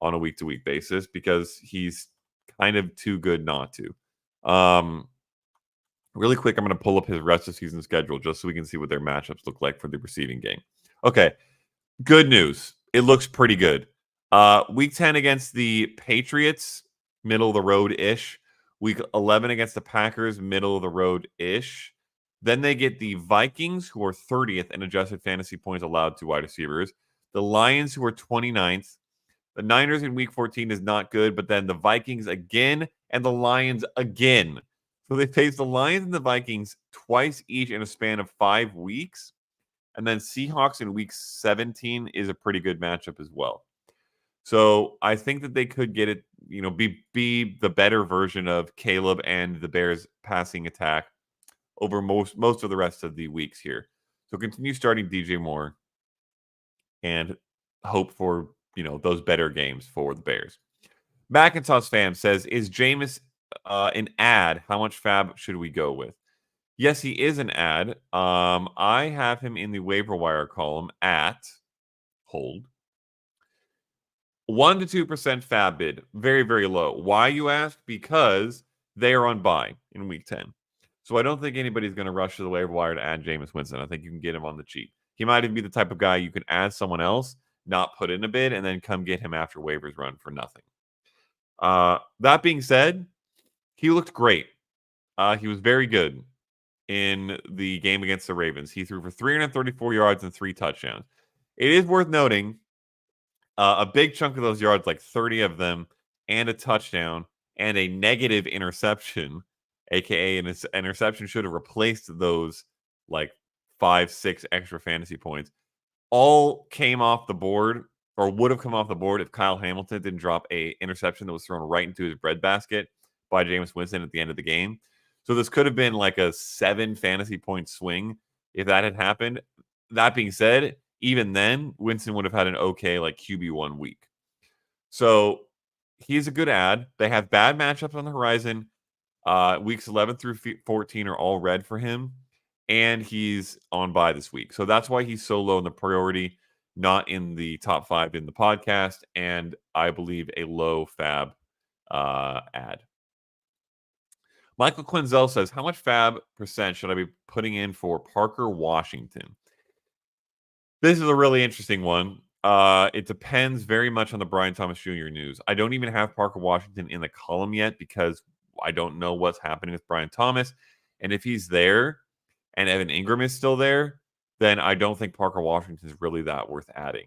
on a week-to-week basis, because he's kind of too good not to. Really quick, I'm going to pull up his rest of season schedule just so we can see what their matchups look like for the receiving game. Okay, good news. It looks pretty good. Week 10 against the Patriots, middle of the road-ish. Week 11 against the Packers, middle of the road-ish. Then they get the Vikings, who are 30th in adjusted fantasy points allowed to wide receivers. The Lions, who are 29th. The Niners in week 14 is not good, but then the Vikings again and the Lions again. So they face the Lions and the Vikings twice each in a span of 5 weeks. And then Seahawks in week 17 is a pretty good matchup as well. So I think that they could get it, be the better version of Caleb and the Bears passing attack over most of the rest of the weeks here. So continue starting DJ Moore and hope for, those better games for the Bears. Macintosh fam says, is Jameis an ad? How much fab should we go with? Yes, he is an ad. I have him in the waiver wire column at hold 1 to 2% fab bid. Very, very low. Why, you ask? Because they are on bye in week 10. So I don't think anybody's going to rush to the waiver wire to add Jameis Winston. I think you can get him on the cheap. He might even be the type of guy you can add someone else, not put in a bid, and then come get him after waivers run for nothing. That being said, he looked great. He was very good in the game against the Ravens. He threw for 334 yards and 3 touchdowns. It is worth noting a big chunk of those yards, like 30 of them, and a touchdown, and a negative interception, aka an interception should have replaced those like 5-6 extra fantasy points, all came off the board or would have come off the board if Kyle Hamilton didn't drop a interception that was thrown right into his breadbasket by Jameis Winston at the end of the game. So this could have been like a 7 fantasy point swing if that had happened. That being said, even then, Winston would have had an okay like QB1 week. So he's a good ad. They have bad matchups on the horizon. Weeks 11 through 14 are all red for him, and he's on bye this week. So that's why he's so low in the priority, not in the top 5 in the podcast, and I believe a low fab ad. Michael Quinzel says, how much fab percent should I be putting in for Parker Washington? This is a really interesting one. It depends very much on the Brian Thomas Jr. news. I don't even have Parker Washington in the column yet because I don't know what's happening with Brian Thomas. And if he's there and Evan Ingram is still there, then I don't think Parker Washington is really that worth adding.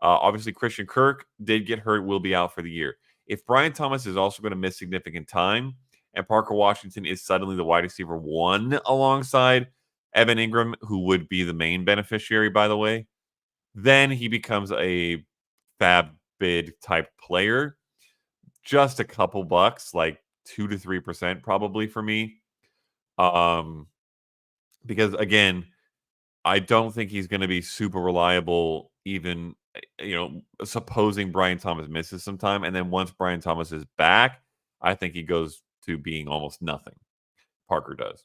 Obviously, Christian Kirk did get hurt, will be out for the year. If Brian Thomas is also going to miss significant time and Parker Washington is suddenly the wide receiver 1 alongside Evan Ingram, who would be the main beneficiary, by the way, then he becomes a fab bid type player. Just a couple bucks, like 2 to 3% probably for me. Because again, I don't think he's going to be super reliable, even, supposing Brian Thomas misses some time. And then once Brian Thomas is back, I think he goes to being almost nothing. Parker does.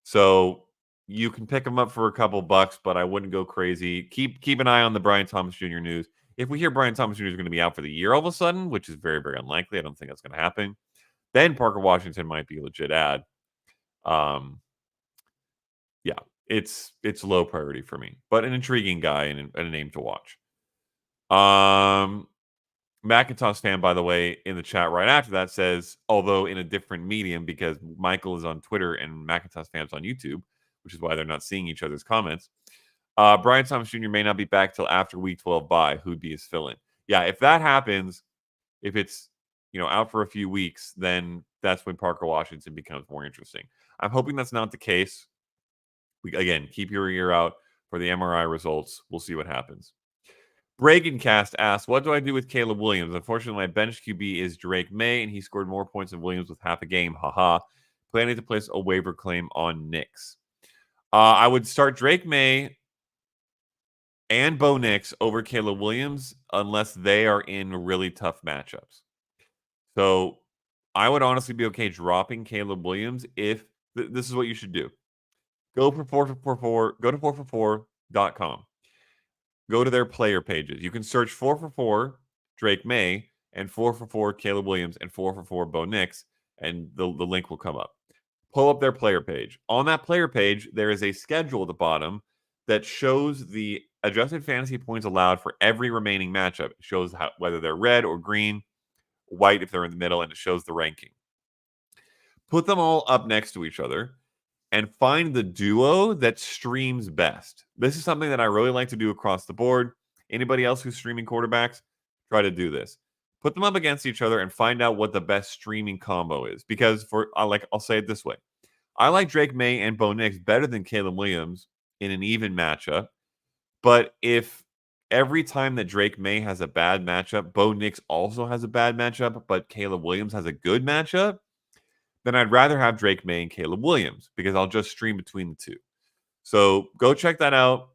So you can pick him up for a couple bucks, but I wouldn't go crazy. Keep an eye on the Brian Thomas Jr. news. If we hear Brian Thomas Jr. is going to be out for the year all of a sudden, which is very, very unlikely, I don't think that's going to happen, then Parker Washington might be a legit ad. Yeah, it's low priority for me, but an intriguing guy and a name to watch. Macintosh fan, by the way, in the chat right after that says, although in a different medium because Michael is on Twitter and Macintosh fan's on YouTube, which is why they're not seeing each other's comments. Brian Thomas Jr. may not be back till after week 12 bye. Who'd be his fill-in? Yeah, if that happens, if it's out for a few weeks, then that's when Parker Washington becomes more interesting. I'm hoping that's not the case. Again, keep your ear out for the MRI results. We'll see what happens. Bragencast asks, what do I do with Caleb Williams? Unfortunately, my bench QB is Drake May, and he scored more points than Williams with half a game. Haha. Planning to place a waiver claim on Nix. I would start Drake May and Bo Nix over Caleb Williams unless they are in really tough matchups. So I would honestly be okay dropping Caleb Williams if this is what you should do. Go to 4for4.com. Go to their player pages. You can search 4for4 Drake May and 4for4 Caleb Williams and 4for4 Bo Nix, and the link will come up. Pull up their player page. On that player page, there is a schedule at the bottom that shows the adjusted fantasy points allowed for every remaining matchup. It shows whether they're red or green, white if they're in the middle, and it shows the ranking. Put them all up next to each other and find the duo that streams best. This is something that I really like to do across the board. Anybody else who's streaming quarterbacks, try to do this. Put them up against each other and find out what the best streaming combo is. Because I'll say it this way. I like Drake May and Bo Nix better than Caleb Williams in an even matchup. But if every time that Drake May has a bad matchup, Bo Nix also has a bad matchup, but Caleb Williams has a good matchup, then I'd rather have Drake May and Caleb Williams because I'll just stream between the two. So go check that out,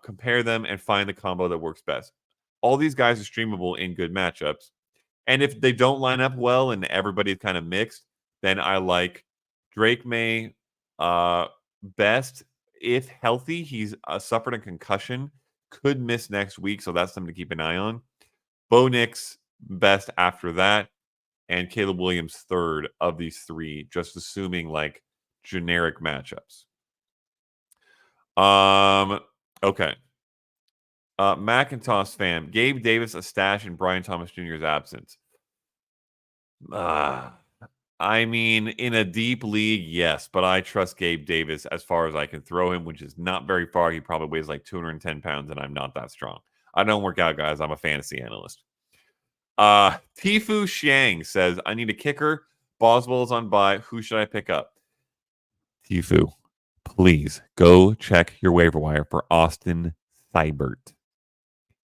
compare them, and find the combo that works best. All these guys are streamable in good matchups. And if they don't line up well and everybody's kind of mixed, then I like Drake May best. If healthy, he's suffered a concussion, could miss next week, so that's something to keep an eye on. Bo Nix best after that, and Caleb Williams third of these three, just assuming like generic matchups. Okay. Macintosh fam, Gabe Davis a stash in Brian Thomas Jr.'s absence. I mean, in a deep league, yes, but I trust Gabe Davis as far as I can throw him, which is not very far. He probably weighs like 210 pounds, and I'm not that strong. I don't work out, guys. I'm a fantasy analyst. Tifu Xiang says, I need a kicker. Boswell's on bye. Who should I pick up? Tifu, please go check your waiver wire for Austin Seibert.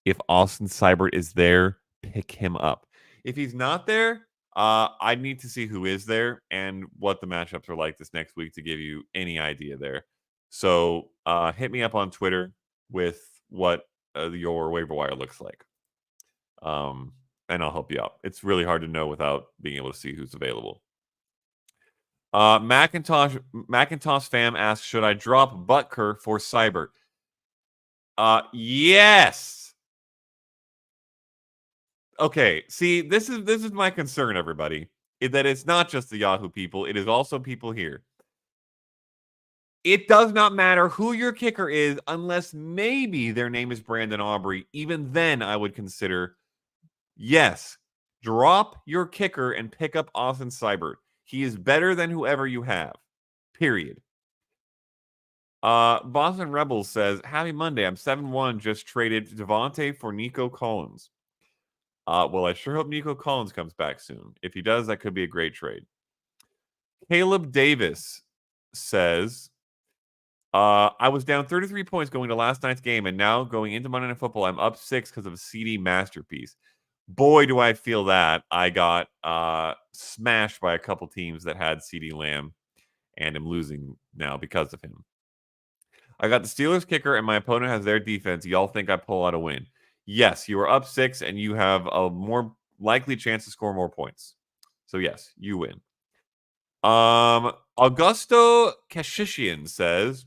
If Austin Seibert is there, pick him up. If he's not there, I need to see who is there and what the matchups are like this next week to give you any idea there. So hit me up on Twitter with what your waiver wire looks like. And I'll help you out. It's really hard to know without being able to see who's available. Macintosh fam asks, should I drop Butker for Seibert? Yes. Okay, see, this is my concern, everybody, that it's not just the Yahoo people, it is also people here. It does not matter who your kicker is unless maybe their name is Brandon Aubrey. Even then, I would consider, yes, drop your kicker and pick up Austin Seibert. He is better than whoever you have, period. Boston Rebels says, happy Monday, I'm 7-1, just traded Devontae for Nico Collins. Well, I sure hope Nico Collins comes back soon. If he does, that could be a great trade. Caleb Davis says, I was down 33 points going to last night's game, and now going into Monday Night Football, I'm up 6 because of a CD masterpiece. Boy, do I feel that. I got smashed by a couple teams that had CD Lamb, and am losing now because of him. I got the Steelers kicker, and my opponent has their defense. Y'all think I pull out a win? Yes, you are up 6, and you have a more likely chance to score more points. So yes, you win. Augusto Kashishian says,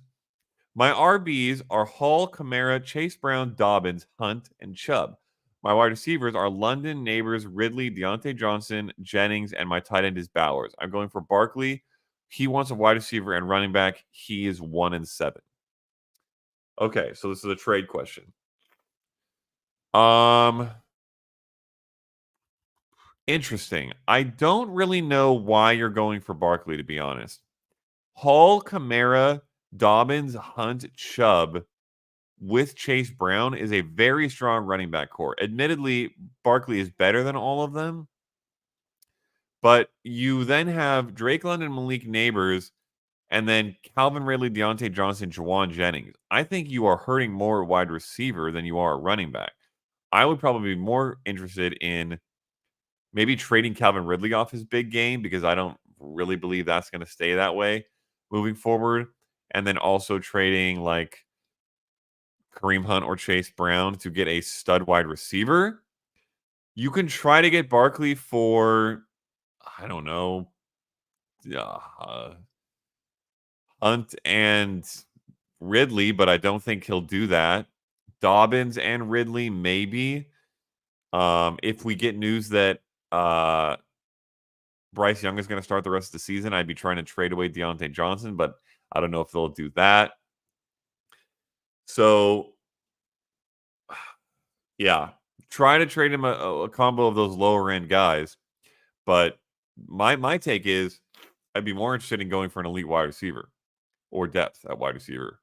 my RBs are Hall, Kamara, Chase Brown, Dobbins, Hunt, and Chubb. My wide receivers are London, Neighbors, Ridley, Deontay Johnson, Jennings, and my tight end is Bowers. I'm going for Barkley. He wants a wide receiver and running back. He is 1-7. Okay, so this is a trade question. Interesting. I don't really know why you're going for Barkley, to be honest. Hall, Kamara, Dobbins, Hunt, Chubb with Chase Brown is a very strong running back core. Admittedly, Barkley is better than all of them, but you then have Drake London, Malik Neighbors, and then Calvin Ridley, Deontay Johnson, Jawan Jennings. I think you are hurting more wide receiver than you are a running back. I would probably be more interested in maybe trading Calvin Ridley off his big game because I don't really believe that's going to stay that way moving forward. And then also trading like Kareem Hunt or Chase Brown to get a stud wide receiver. You can try to get Barkley for, I don't know, Hunt and Ridley, but I don't think he'll do that. Dobbins and Ridley, maybe. If we get news that Bryce Young is going to start the rest of the season, I'd be trying to trade away Deontay Johnson, but I don't know if they'll do that. So, yeah, try to trade him a combo of those lower end guys. But my take is I'd be more interested in going for an elite wide receiver or depth at wide receiver.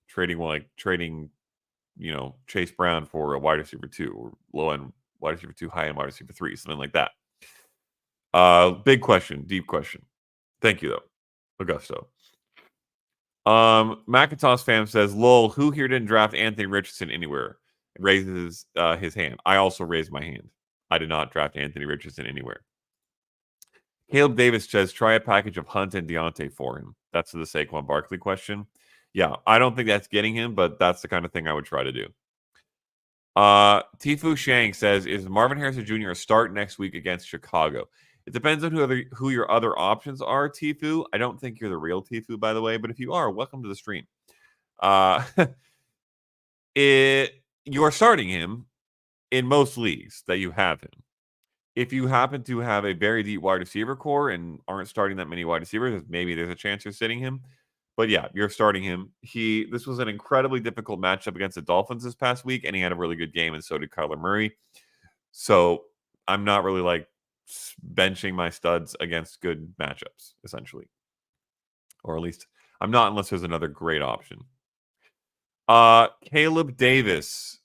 Trading, Chase Brown for a wide receiver 2 or low end wide receiver 2, high end wide receiver 3, something like that. Big question, deep question. Thank you though, Augusto. Macintosh fam says, lol, who here didn't draft Anthony Richardson anywhere? Raises his hand. I also raised my hand. I did not draft Anthony Richardson anywhere. Caleb Davis says, try a package of Hunt and Deontay for him. That's the Saquon Barkley question. Yeah, I don't think that's getting him, but that's the kind of thing I would try to do. Tifu Shang says, is Marvin Harrison Jr. a start next week against Chicago? It depends on who your other options are, Tifu. I don't think you're the real Tifu, by the way, but if you are, welcome to the stream. You are starting him in most leagues that you have him. If you happen to have a very deep wide receiver core and aren't starting that many wide receivers, maybe there's a chance you're sitting him. But yeah, you're starting him. This was an incredibly difficult matchup against the Dolphins this past week, and he had a really good game, and so did Kyler Murray. So I'm not really like benching my studs against good matchups, essentially. Or at least I'm not unless there's another great option. Caleb Davis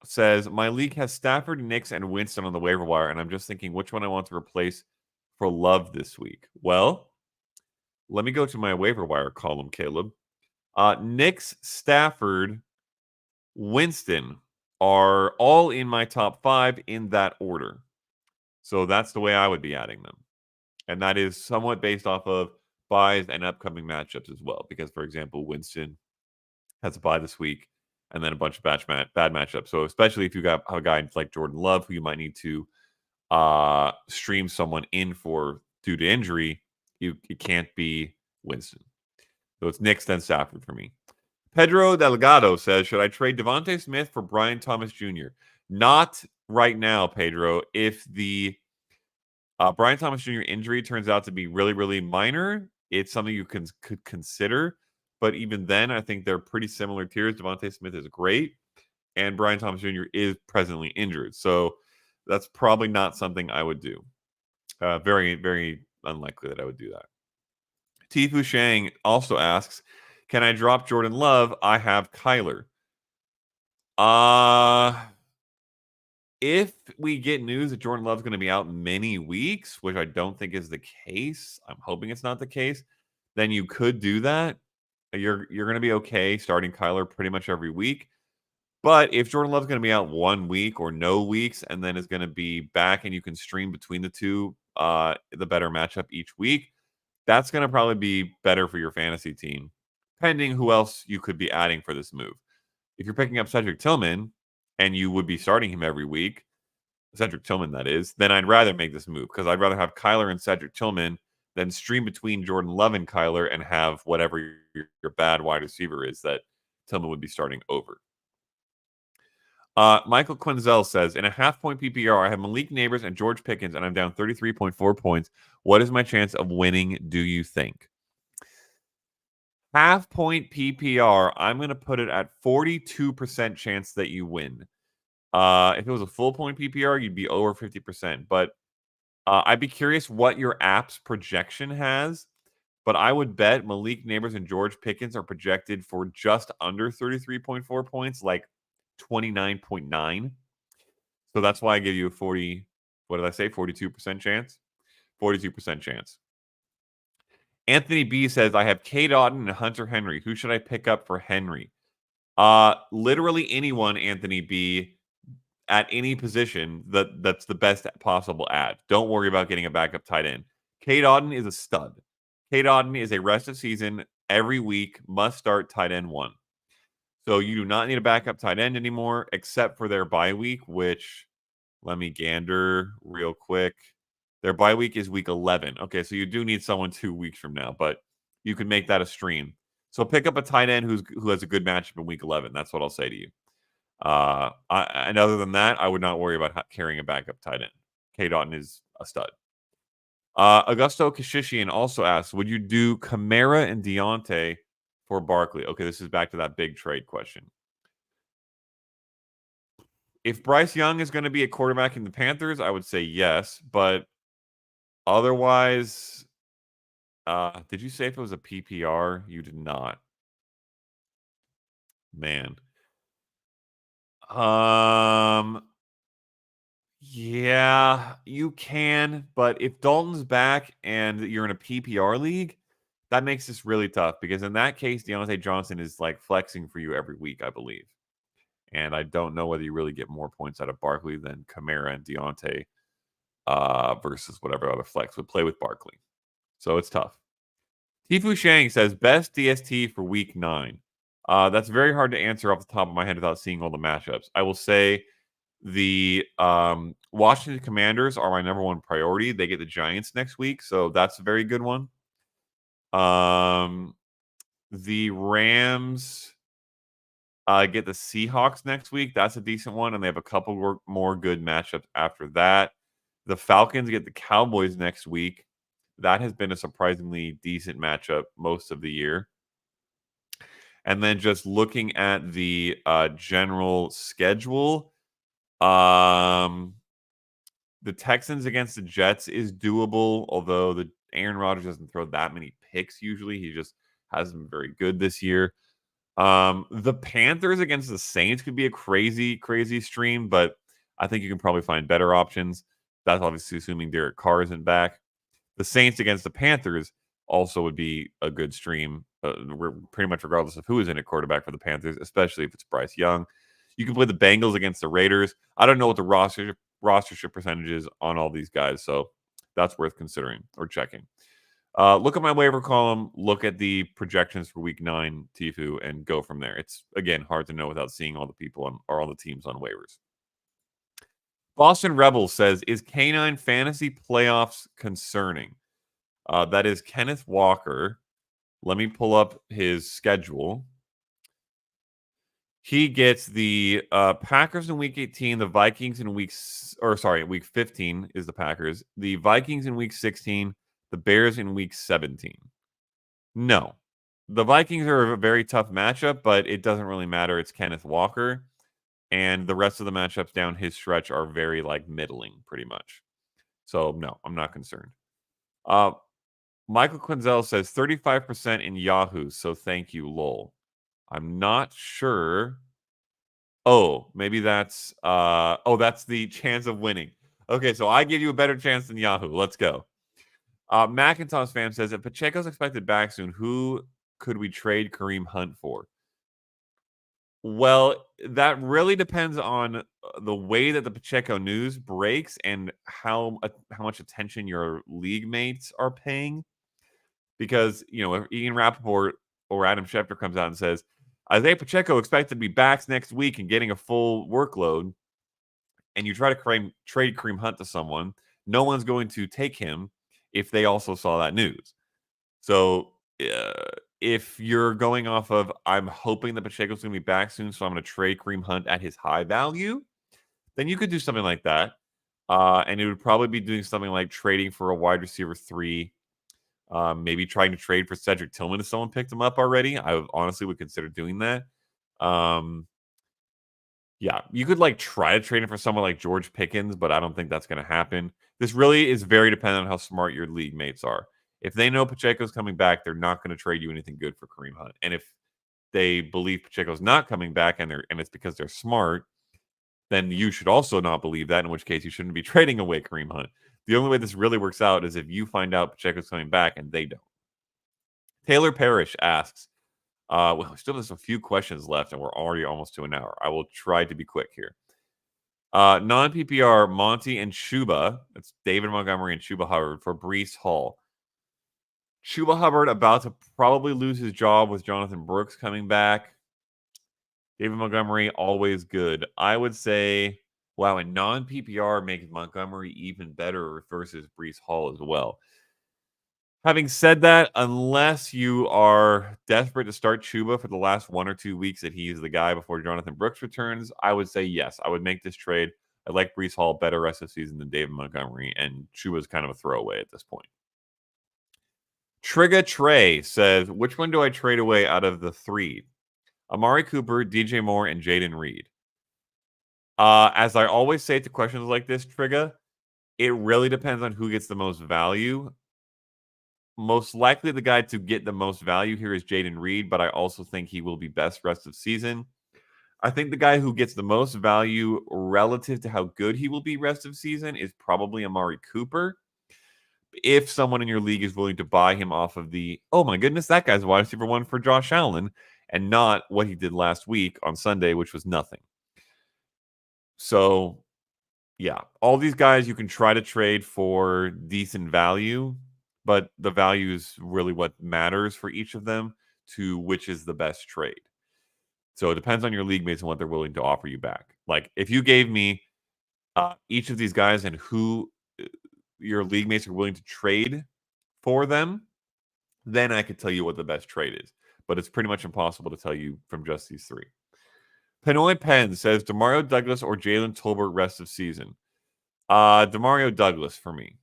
says, my league has Stafford, Nix, and Winston on the waiver wire, and I'm just thinking which one I want to replace for Love this week. Well, let me go to my waiver wire column, Caleb. Nix, Stafford, Winston are all in my top 5 in that order. So that's the way I would be adding them. And that is somewhat based off of buys and upcoming matchups as well. Because, for example, Winston has a bye this week and then a bunch of bad matchups. So especially if you got a guy like Jordan Love, who you might need to stream someone in for due to injury, it can't be Winston. So it's Nix, then Stafford for me. Pedro Delgado says, should I trade Devontae Smith for Brian Thomas Jr.? Not right now, Pedro. If the Brian Thomas Jr. injury turns out to be really, really minor, it's something you could consider. But even then, I think they're pretty similar tiers. Devontae Smith is great, and Brian Thomas Jr. is presently injured. So that's probably not something I would do. Very, very unlikely that I would do that. Tifu Shang also asks, can I drop Jordan Love? I have Kyler. If we get news that Jordan Love's going to be out many weeks, which I don't think is the case, I'm hoping it's not the case, then you could do that. You're going to be okay starting Kyler pretty much every week. But if Jordan Love's going to be out 1 week or no weeks and then is going to be back and you can stream between the two, the better matchup each week, that's going to probably be better for your fantasy team, pending who else you could be adding for this move. If you're picking up Cedric Tillman and you would be starting him every week, Cedric Tillman that is, then I'd rather make this move because I'd rather have Kyler and Cedric Tillman than stream between Jordan Love and Kyler and have whatever your bad wide receiver is that Tillman would be starting over. Michael Quinzel says, in a half-point PPR, I have Malik Neighbors and George Pickens, and I'm down 33.4 points. What is my chance of winning, do you think? Half-point PPR, I'm going to put it at 42% chance that you win. If it was a full-point PPR, you'd be over 50%. But I'd be curious what your app's projection has. But I would bet Malik Neighbors and George Pickens are projected for just under 33.4 points, like 29.9. So that's why I give you a 40, what did I say? 42% chance? 42% chance. Anthony B says, I have Cade Otton and Hunter Henry. Who should I pick up for Henry? Literally anyone, Anthony B, at any position that's the best possible add. Don't worry about getting a backup tight end. Cade Otton is a stud. Cade Otton is a rest of season, every week, must start tight end 1. So you do not need a backup tight end anymore, except for their bye week, which, let me gander real quick. Their bye week is week 11. Okay, so you do need someone 2 weeks from now, but you can make that a stream. So pick up a tight end who has a good matchup in week 11. That's what I'll say to you. And other than that, I would not worry about carrying a backup tight end. Cade Otton is a stud. Augusto Kashishian also asks, would you do Kamara and Deontay for Barkley? Okay, this is back to that big trade question. If Bryce Young is going to be a quarterback in the Panthers, I would say yes. But otherwise, did you say if it was a PPR? You did not. Man. Yeah, you can. But if Dalton's back and you're in a PPR league, that makes this really tough because in that case, Deontay Johnson is like flexing for you every week, I believe. And I don't know whether you really get more points out of Barkley than Kamara and Deontay versus whatever other flex would play with Barkley. So it's tough. Tifu Shang says best DST for week 9. That's very hard to answer off the top of my head without seeing all the matchups. I will say the Washington Commanders are my number one priority. They get the Giants next week, so that's a very good one. The Rams get the Seahawks next week. That's a decent one, and they have a couple more good matchups after that. The Falcons get the Cowboys next week. That has been a surprisingly decent matchup most of the year. And then just looking at the general schedule, the Texans against the Jets is doable, although the Aaron Rodgers doesn't throw that many picks usually. He just hasn't been very good this year. The Panthers against the Saints could be a crazy, crazy stream, but I think you can probably find better options. That's obviously assuming Derek Carr isn't back. The Saints against the Panthers also would be a good stream, pretty much regardless of who is in at quarterback for the Panthers, especially if it's Bryce Young. You can play the Bengals against the Raiders. I don't know what the rostership percentage is on all these guys, so that's worth considering or checking. Look at my waiver column, look at the projections for week 9, Tifu, and go from there. It's, again, hard to know without seeing all the people or all the teams on waivers. Boston Rebels says, is K9 fantasy playoffs concerning? That is Kenneth Walker. Let me pull up his schedule. He gets the Packers in week 18, the Vikings in week 15 is the Packers. The Vikings in week 16, the Bears in week 17. No. The Vikings are a very tough matchup, but it doesn't really matter. It's Kenneth Walker. And the rest of the matchups down his stretch are very, middling, pretty much. So, no, I'm not concerned. Michael Quinzel says 35% in Yahoo, so thank you, lol. I'm not sure. Oh, maybe that's that's the chance of winning. Okay, so I give you a better chance than Yahoo. Let's go. Macintosh fan says, if Pacheco's expected back soon, who could we trade Kareem Hunt for? Well, that really depends on the way that the Pacheco news breaks and how much attention your league mates are paying. Because, if Ian Rappaport or Adam Schefter comes out and says, Isaiah Pacheco expected to be back next week and getting a full workload, and you try to trade Kareem Hunt to someone, no one's going to take him if they also saw that news. So if you're going off of, I'm hoping that Pacheco's going to be back soon, so I'm going to trade Kareem Hunt at his high value, then you could do something like that. And it would probably be doing something like trading for a wide receiver 3, maybe trying to trade for Cedric Tillman if someone picked him up already. I honestly would consider doing that. Yeah, you could try to trade him for someone like George Pickens, but I don't think that's going to happen. This really is very dependent on how smart your league mates are. If they know Pacheco's coming back, they're not going to trade you anything good for Kareem Hunt. And if they believe Pacheco's not coming back and it's because they're smart, then you should also not believe that, in which case you shouldn't be trading away Kareem Hunt. The only way this really works out is if you find out Pacheco's coming back and they don't. Taylor Parrish asks, we still have a few questions left, and we're already almost to an hour. I will try to be quick here. Non-PPR, Monty and Chuba. That's David Montgomery and Chuba Hubbard for Breece Hall. Chuba Hubbard about to probably lose his job with Jonathan Brooks coming back. David Montgomery, always good. I would say, wow, and non-PPR makes Montgomery even better versus Breece Hall as well. Having said that, unless you are desperate to start Chuba for the last 1 or 2 weeks that he is the guy before Jonathan Brooks returns, I would say yes. I would make this trade. I like Breece Hall better rest of the season than David Montgomery, and Chuba's kind of a throwaway at this point. Trigga Trey says, which one do I trade away out of the 3? Amari Cooper, DJ Moore, and Jaden Reed. As I always say to questions like this, Trigga, it really depends on who gets the most value. Most likely the guy to get the most value here is Jaden Reed, but I also think he will be best rest of season. I think the guy who gets the most value relative to how good he will be rest of season is probably Amari Cooper. If someone in your league is willing to buy him off of the, oh my goodness, that guy's wide receiver 1 for Josh Allen, and not what he did last week on Sunday, which was nothing. So, Yeah, all these guys you can try to trade for decent value, but the value is really what matters for each of them to which is the best trade. So it depends on your league mates and what they're willing to offer you back. Like if you gave me each of these guys and who your league mates are willing to trade for them, then I could tell you what the best trade is. But it's pretty much impossible to tell you from just these three. Pinoy Penn says Demario Douglas or Jalen Tolbert rest of season. Demario Douglas for me.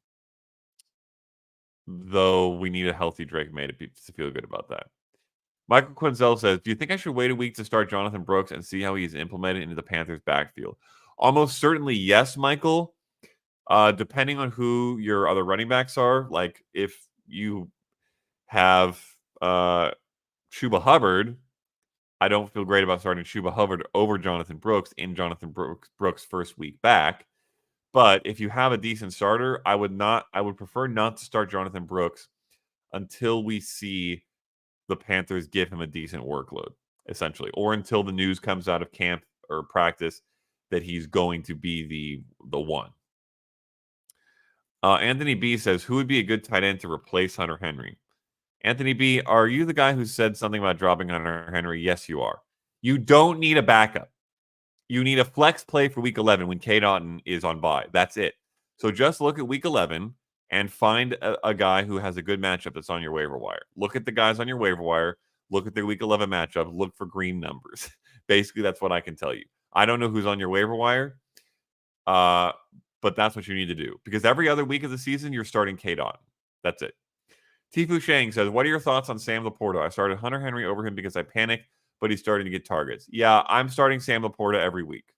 Though we need a healthy Drake May to feel good about that. Michael Quinzel says, do you think I should wait a week to start Jonathan Brooks and see how he's implemented into the Panthers backfield? Almost certainly yes, Michael. Depending on who your other running backs are, like if you have Chuba Hubbard, I don't feel great about starting Chuba Hubbard over Jonathan Brooks in Jonathan Brooks' first week back. But if you have a decent starter, I would prefer not to start Jonathan Brooks until we see the Panthers give him a decent workload, essentially, or until the news comes out of camp or practice that he's going to be the one. Anthony B says, who would be a good tight end to replace Hunter Henry? Anthony B, are you the guy who said something about dropping Hunter Henry? Yes, you are. You don't need a backup. You need a flex play for week 11 when Cade Otton is on bye. That's it. So just look at week 11 and find a guy who has a good matchup that's on your waiver wire. Look at the guys on your waiver wire. Look at their week 11 matchup. Look for green numbers. Basically, that's what I can tell you. I don't know who's on your waiver wire, but that's what you need to do. Because every other week of the season, you're starting Cade Otton. That's it. Tifu Shang says, what are your thoughts on Sam Laporta? I started Hunter Henry over him because I panicked, but he's starting to get targets. Yeah, I'm starting Sam Laporta every week.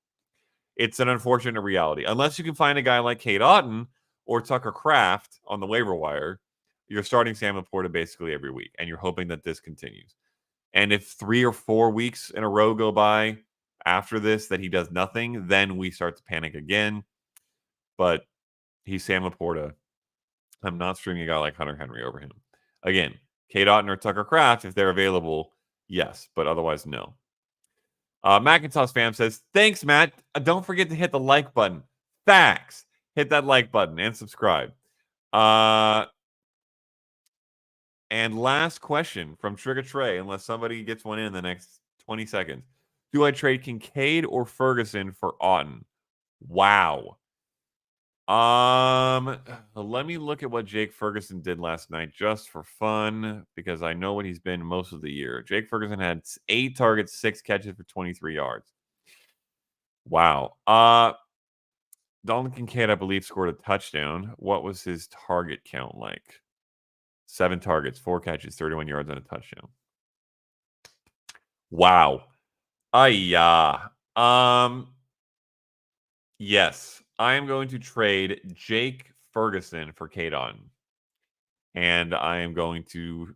It's an unfortunate reality. Unless you can find a guy like Cade Otton or Tucker Kraft on the waiver wire, you're starting Sam Laporta basically every week, and you're hoping that this continues. And if 3 or 4 weeks in a row go by after this that he does nothing, then we start to panic again. But he's Sam Laporta. I'm not streaming a guy like Hunter Henry over him. Again, Cade Otton or Tucker Kraft, if they're available, yes, but otherwise, no. Macintosh fam says, thanks, Matt. Don't forget to hit the like button. Facts. Hit that like button and subscribe. And last question from Trigger Trey, unless somebody gets one in the next 20 seconds. Do I trade Kincaid or Ferguson for Otton? Wow. Let me look at what Jake Ferguson did last night just for fun because I know what he's been most of the year. Jake Ferguson had 8 targets, 6 catches for 23 yards. Wow. Dalton Kincaid, I believe, scored a touchdown. What was his target count like? 7 targets, 4 catches, 31 yards, and a touchdown. Wow. Yes. I am going to trade Jake Ferguson for Cade Otton. And I am going to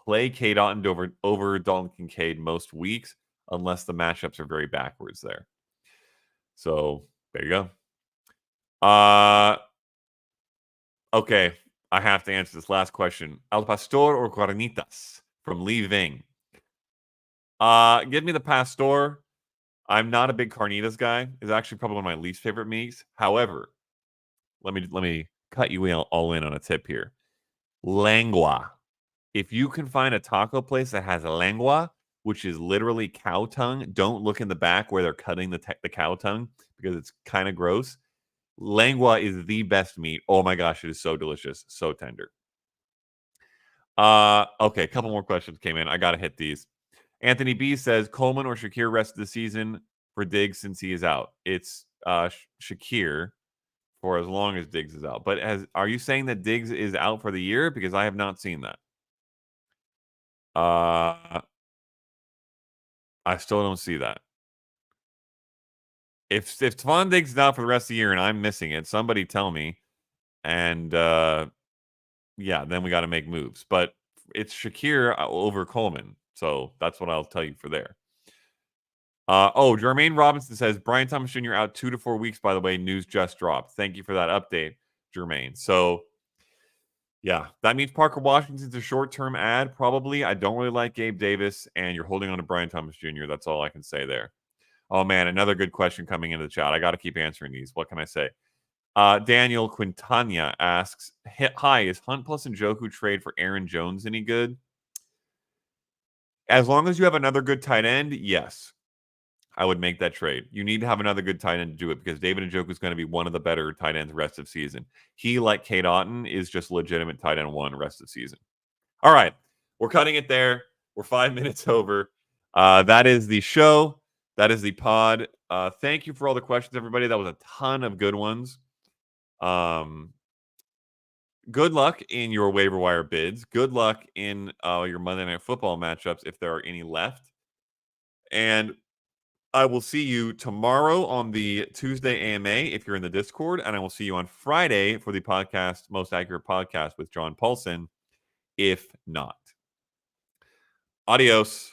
play Cade Otton over Dalton Kincaid most weeks, unless the matchups are very backwards there. So there you go. Okay. I have to answer this last question. Al Pastor or Carnitas from Lee Ving? Give me the Pastor. I'm not a big Carnitas guy. It's actually probably one of my least favorite meats. However, let me cut you all in on a tip here. Lengua. If you can find a taco place that has lengua, which is literally cow tongue, don't look in the back where they're cutting the cow tongue because it's kind of gross. Lengua is the best meat. Oh my gosh, it is so delicious, so tender. Okay, a couple more questions came in. I gotta hit these. Anthony B says Coleman or Shakir rest of the season for Diggs since he is out. It's Shakir for as long as Diggs is out. But are you saying that Diggs is out for the year? Because I have not seen that. I still don't see that. If Tavon Diggs is out for the rest of the year and I'm missing it, somebody tell me. And yeah, then we got to make moves. But it's Shakir over Coleman. So that's what I'll tell you for there. Jermaine Robinson says Brian Thomas Jr. out 2 to 4 weeks, by the way. News just dropped. Thank you for that update, Jermaine. So, yeah, that means Parker Washington's a short-term ad, probably. I don't really like Gabe Davis, and you're holding on to Brian Thomas Jr. That's all I can say there. Oh, man, another good question coming into the chat. I got to keep answering these. What can I say? Daniel Quintana asks, hi, is Hunt plus Njoku trade for Aaron Jones any good? As long as you have another good tight end, yes. I would make that trade. You need to have another good tight end to do it because David Njoku is going to be one of the better tight ends rest of season. He, like Kate Otten, is just legitimate tight end one rest of season. All right. We're cutting it there. We're 5 minutes over. That is the show. That is the pod. Thank you for all the questions, everybody. That was a ton of good ones. Good luck in your waiver wire bids. Good luck in your Monday Night Football matchups if there are any left. And I will see you tomorrow on the Tuesday AMA if you're in the Discord, and I will see you on Friday for the podcast, Most Accurate Podcast with John Paulson, if not. Adios.